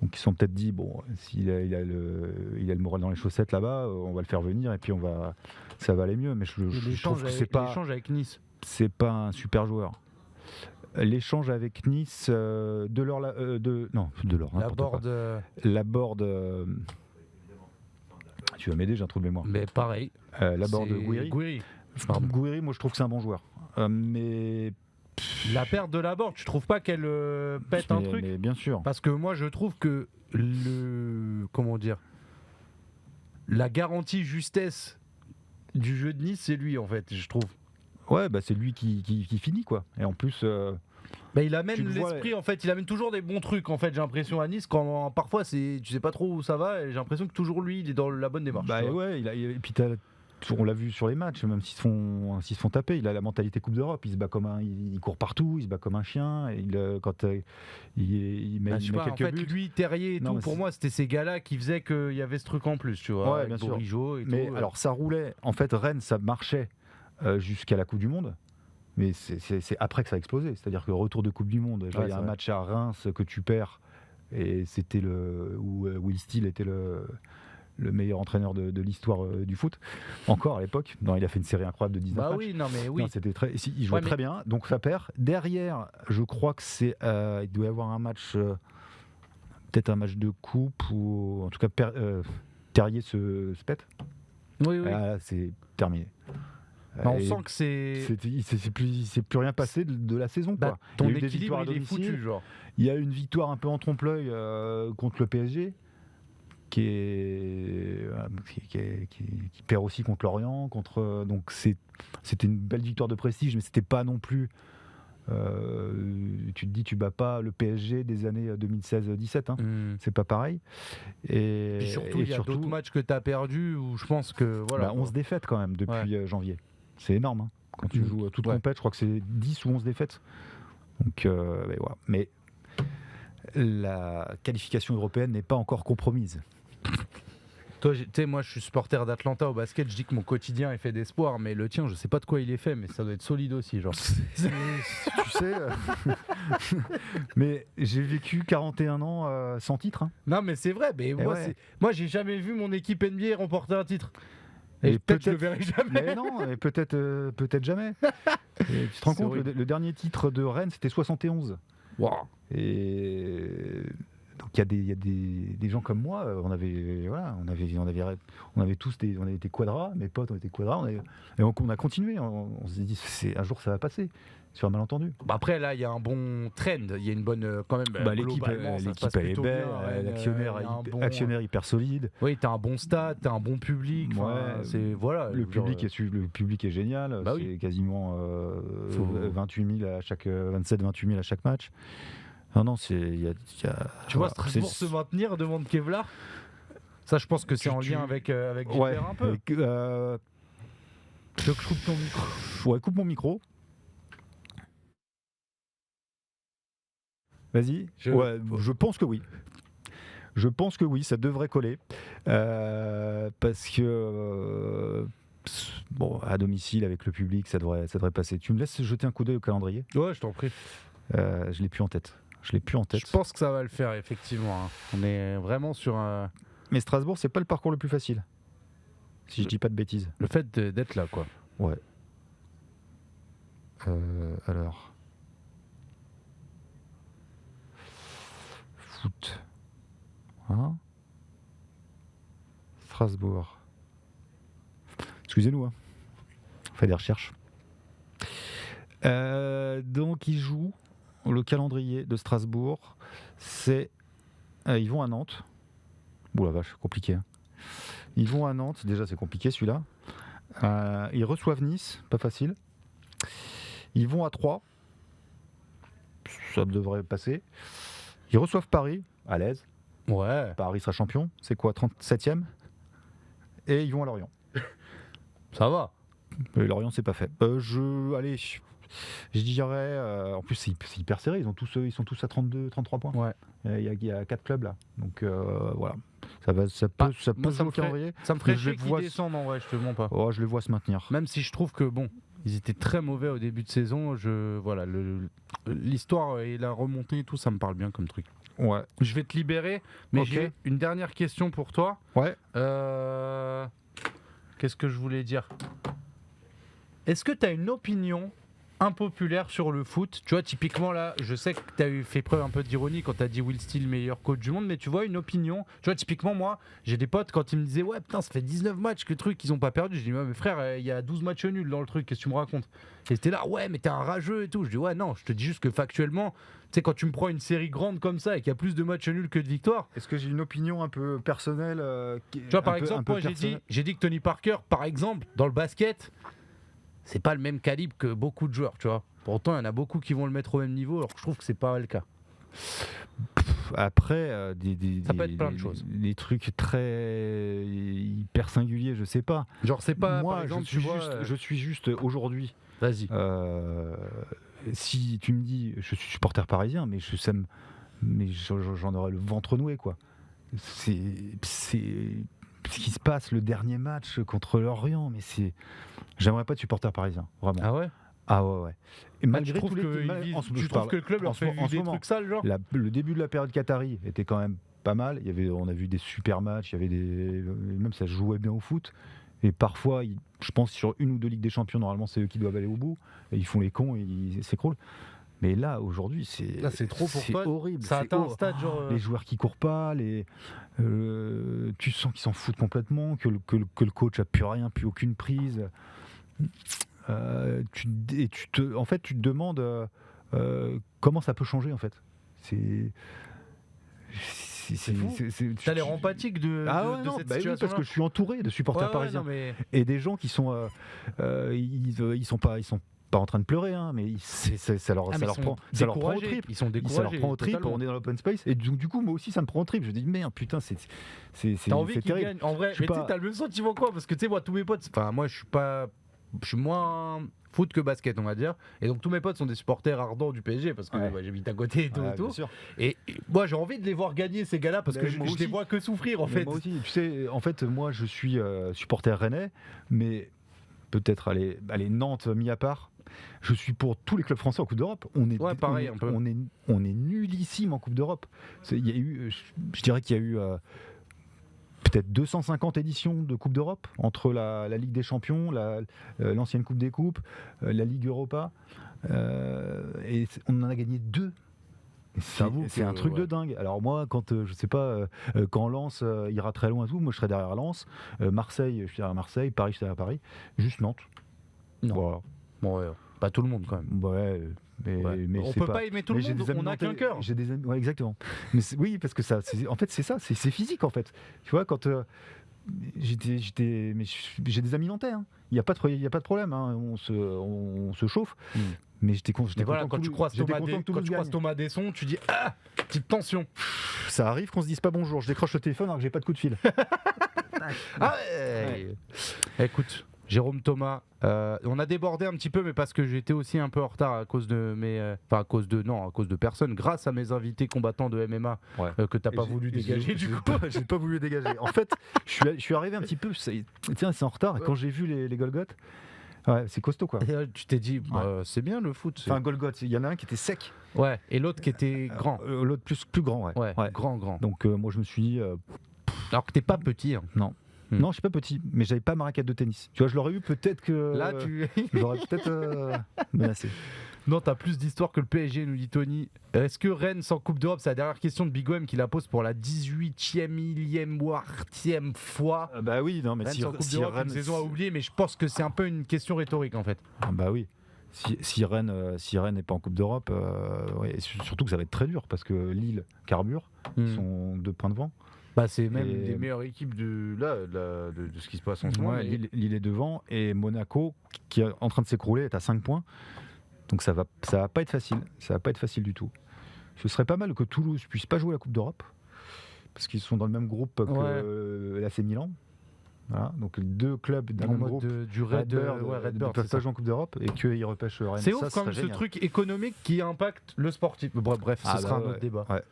Donc ils se sont peut-être dit s'il a le moral dans les chaussettes là-bas, on va le faire venir et puis ça va aller mieux. Mais je trouve que c'est pas l'échange avec Nice. C'est pas un super joueur. L'échange avec Nice, Laborde. Tu vas m'aider, j'ai un trou de mémoire. Mais pareil. Laborde Gouiri. Gouiri, moi je trouve que c'est un bon joueur. Mais la perte de Laborde, tu trouves pas qu'elle pète un truc ? Mais bien sûr. Parce que moi je trouve que la garantie justesse du jeu de Nice, c'est lui en fait, je trouve. Ouais, c'est lui qui finit quoi. Et en plus. Il amène l'esprit en fait, il amène toujours des bons trucs en fait, j'ai l'impression à Nice quand parfois tu sais pas trop où ça va et j'ai l'impression que toujours lui il est dans la bonne démarche. Et puis on l'a vu sur les matchs, même s'ils se font taper, il a la mentalité Coupe d'Europe, il se bat il court partout, il se bat comme un chien, et quand il met quelques buts. Lui, Terrier et tout, pour moi c'était ces gars-là qui faisaient qu'il y avait ce truc en plus, tu vois, avec Bourigeaud et mais tout. Alors ça roulait, en fait Rennes ça marchait jusqu'à la Coupe du Monde. Mais c'est après que ça a explosé. C'est-à-dire que retour de Coupe du Monde, il y a un match à Reims que tu perds, et c'était où Will Steele était le meilleur entraîneur de l'histoire du foot. Encore à l'époque. Non, il a fait une série incroyable de 19 matchs. Oui. C'était il jouait très bien, donc ça perd. Derrière, je crois que il doit y avoir un match, peut-être un match de coupe, ou en tout cas Terrier se pète. Oui. C'est terminé. On sent que c'est plus rien passé de la saison quoi. Ton équilibre il est foutu genre. Il y a une victoire un peu en trompe-l'œil contre le PSG qui perd aussi contre Lorient, donc c'était une belle victoire de prestige, mais c'était pas non plus tu te dis tu bats pas le PSG des années 2016-17 c'est pas pareil. Et surtout il y a d'autres matchs que tu as perdus où je pense que 11 défaites quand même depuis janvier. C'est énorme quand tu joues toute compète, je crois que c'est 10 ou 11 défaites. Donc mais la qualification européenne n'est pas encore compromise. Toi, tu sais, moi, je suis supporter d'Atlanta au basket. Je dis que mon quotidien est fait d'espoir, mais le tien, je sais pas de quoi il est fait, mais ça doit être solide aussi, genre. Tu sais, mais j'ai vécu 41 ans sans titre. Hein. Non, mais c'est vrai. Mais ouais. moi, j'ai jamais vu mon équipe NBA remporter un titre. Et Et peut-être je le verrai jamais. Mais non, et peut-être jamais. Et tu te rends C'est compte, horrible. le dernier titre de Rennes, c'était 71. Wow. Et donc il y a des gens comme moi, on avait tous on avait été quadras, mes potes ont été quadras, et on a continué, on s'est dit un jour ça va passer, sur un malentendu. Bah après, là, il y a un bon trend. Il y a une bonne. Quand même. L'équipe globalement, ça se passe elle est plutôt belle, bien, Rennes, l'actionnaire il y a un bon- actionnaire hyper solide. Oui, t'as un bon stade, t'as un bon public. Ouais, Voilà. Le public est génial, Bah c'est oui. quasiment Faut- 28 000 à chaque 27-28 000 à chaque match. Non, il y a Tu vois, voilà, Strasbourg c'est- se maintenir, demande Kevlar. Ça, je pense que c'est en lien avec Ouais, Gilbert un peu. Tu veux que je coupe ton micro? Ouais, coupe mon micro. Vas-y. Je pense que oui. Je pense que oui, ça devrait coller. Parce que, à domicile, avec le public, ça devrait passer. Tu me laisses jeter un coup d'œil au calendrier? Ouais, je t'en prie. Je l'ai plus en tête. Je pense que ça va le faire, effectivement. Hein. On est vraiment sur un... Mais Strasbourg, c'est pas le parcours le plus facile. Si je dis pas de bêtises. le fait d'être là, quoi. Ouais. Alors. Foot. Hein? Strasbourg. Excusez-nous, hein. On fait des recherches. Donc, ils jouent. Le calendrier de Strasbourg, c'est. Ils vont à Nantes. Ouh la vache, compliqué. Hein. Ils vont à Nantes. Déjà, c'est compliqué celui-là. Ils reçoivent Nice, pas facile. Ils vont à Troyes. Ça devrait passer. Ils reçoivent Paris, à l'aise. Ouais. Paris sera champion. C'est quoi, 37e? Et ils vont à Lorient. Ça va. Et Lorient, c'est pas fait. Allez, je dirais. En plus, c'est hyper serré. Ils sont tous à 32, 33 points. Ouais. Il y a 4 clubs là. Donc voilà. Ça peut moi, jouer ça au me ferait- calendrier. Ça me ferait Je chier les qu'ils vois- descendent, en vrai, je te mens pas. Oh, je les vois se maintenir. Même si je trouve que, bon, ils étaient très mauvais au début de saison. Voilà, l'histoire et la remontée et tout, ça me parle bien comme truc. Ouais. Je vais te libérer, mais Ok. j'ai une dernière question pour toi. Ouais. Qu'est-ce que je voulais dire? Est-ce que tu as une opinion impopulaire sur le foot? Tu vois, typiquement là, je sais que tu as fait preuve un peu d'ironie quand tu as dit Will Steele, meilleur coach du monde, mais tu vois, une opinion. Tu vois, typiquement, moi, j'ai des potes quand ils me disaient, ouais, putain, ça fait 19 matchs que le truc, ils ont pas perdu. Je dis, ouais, mais frère, il y a 12 matchs nuls dans le truc, qu'est-ce que tu me racontes? Et c'était là, ouais, mais t'es un rageux et tout. Je dis, ouais, non, je te dis juste que factuellement, tu sais, quand tu me prends une série grande comme ça et qu'il y a plus de matchs nuls que de victoires. Est-ce que j'ai une opinion un peu personnelle Tu vois, par exemple, moi, j'ai dit que Tony Parker, par exemple, dans le basket, c'est pas le même calibre que beaucoup de joueurs, tu vois. Pourtant, il y en a beaucoup qui vont le mettre au même niveau, alors que je trouve que c'est pas le cas. Après, Ça peut être plein de choses. Des trucs très hyper singuliers, je sais pas. Genre, c'est pas. Moi, par exemple, je suis juste aujourd'hui. Vas-y. Si tu me dis, je suis supporter parisien, mais j'en aurais le ventre noué, quoi. C'est ce qui se passe le dernier match contre Lorient, mais j'aimerais pas être supporter parisien, vraiment. Ah ouais? Ah ouais. Et Tu trouves que le club leur fait vivre des trucs sales, genre? le début de la période Qatari était quand même pas mal. On a vu des super matchs, même ça jouait bien au foot. Et parfois, je pense sur une ou deux Ligues des Champions, normalement c'est eux qui doivent aller au bout. Et ils font les cons et ils s'écroulent. Mais là, aujourd'hui, c'est trop pour toi. horrible. Ça c'est atteint un stade, genre. Les joueurs qui courent pas, tu sens qu'ils s'en foutent complètement, que le coach a plus rien, plus aucune prise. En fait, tu te demandes comment ça peut changer, en fait. C'est fou. T'as l'air empathique de cette situation. Parce que je suis entouré de supporters parisiens et des gens qui sont, ils sont pas en train de pleurer, hein, mais ça leur prend au trip. Ils sont découragés. Ça leur prend au trip. On est dans l'open space et du coup, moi aussi, ça me prend au trip. Je dis merde, putain, c'est T'as envie qu'ils terrible. gagnent. En vrai, mais tu sais, t'as le même sentiment quoi? Parce que tu sais, moi, tous mes potes, enfin, moi, je suis pas je suis moins foot que basket, on va dire. Et donc tous mes potes sont des supporters ardents du PSG parce que Ouais. j'habite à côté et tout. Ouais, et tout. bien sûr. Et moi, j'ai envie de les voir gagner ces gars-là parce Mais que je moi les aussi. vois que souffrir en Mais fait. moi aussi, tu sais, en fait, moi je suis supporter rennais, mais peut-être aller Nantes mis à part. Je suis pour tous les clubs français en Coupe d'Europe. Ouais, pareil, un peu. on est nullissime en Coupe d'Europe. Il y a eu, je dirais qu'il y a eu peut-être 250 éditions de Coupe d'Europe entre la Ligue des Champions, l'ancienne Coupe des Coupes, la Ligue Europa, et on en a gagné 2. J'avoue C'est que, un truc ouais. de dingue. Alors moi, quand je sais pas, quand Lens ira très loin et tout, moi je serai derrière Lens. Marseille, je suis derrière Marseille. Paris, je suis derrière Paris. Juste Nantes. Non. Voilà. Bon, ouais, pas tout le monde quand même. Ouais, Ouais. mais On c'est peut pas aimer tout le mais j'ai monde, des amis on n'a qu'un nantais, cœur. J'ai des amis, ouais, exactement. Mais oui, parce que ça, en fait, c'est ça, c'est physique en fait. Tu vois, quand mais j'ai des amis nantais. Hein. Il y a pas de problème. Hein. On se chauffe. Mais j'étais Mais voilà, content quand que tu croises j'étais Thomas, content que Toulouse gagne. Thomas Desson, tu dis ah, petite tension. Ça arrive qu'on se dise pas bonjour. Je décroche le téléphone alors que j'ai pas de coup de fil. Ah ouais. Écoute, Jérôme Thomas, on a débordé un petit peu, mais parce que j'étais aussi un peu en retard à cause de à cause de personne, grâce à mes invités combattants de MMA Ouais. Que t'as pas voulu dégager du coup. J'ai pas voulu dégager. En fait, je suis arrivé un petit peu. Tiens, c'est en retard. Et quand j'ai vu les Golgoth, ouais, c'est costaud quoi. Et là, tu t'es dit, c'est bien le foot. Enfin, Golgoth, il y en a un qui était sec. Ouais, et l'autre qui était grand. L'autre plus grand, ouais. Ouais, grand. Donc moi je me suis dit, Alors que t'es pas petit. Hein. non, je suis pas petit, mais j'avais pas ma raquette de tennis. Tu vois, je l'aurais eu peut-être que. Là, tu. J'aurais peut-être menacé. Non, t'as plus d'histoire que le PSG, nous dit Tony. Est-ce que Rennes sans Coupe d'Europe, c'est la dernière question de Big OM qui la pose pour la 18e, millième, wartième fois. Bah oui, non, mais Rennes si, sans Coupe si d'Europe, Rennes. une saison à oublier, mais je pense que c'est un peu une question rhétorique en fait. Ah bah oui. Si Rennes n'est pas en Coupe d'Europe, ouais, et surtout que ça va être très dur parce que Lille carbure, ils sont 2 points devant. Bah, c'est même Et- une des meilleures équipes de ce qui se passe en ce moment. Ouais, mais- Lille est devant et Monaco qui est en train de s'écrouler est à 5 points. Donc ça va pas être facile. Ça va pas être facile du tout. Ce serait pas mal que Toulouse puisse pas jouer la Coupe d'Europe parce qu'ils sont dans le même groupe que l'AC Milan. Voilà, donc 2 clubs d'un En même mode groupe. du Redbird, ne Redbird, peuvent c'est pas ça. jouer en Coupe d'Europe et qu'ils repêchent Rennes. C'est Ça, ouf quand même serait ce génial. truc économique qui impacte le sportif. Bref, ce Ah sera bah un autre ouais. débat. Ouais.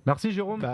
Merci Jérôme.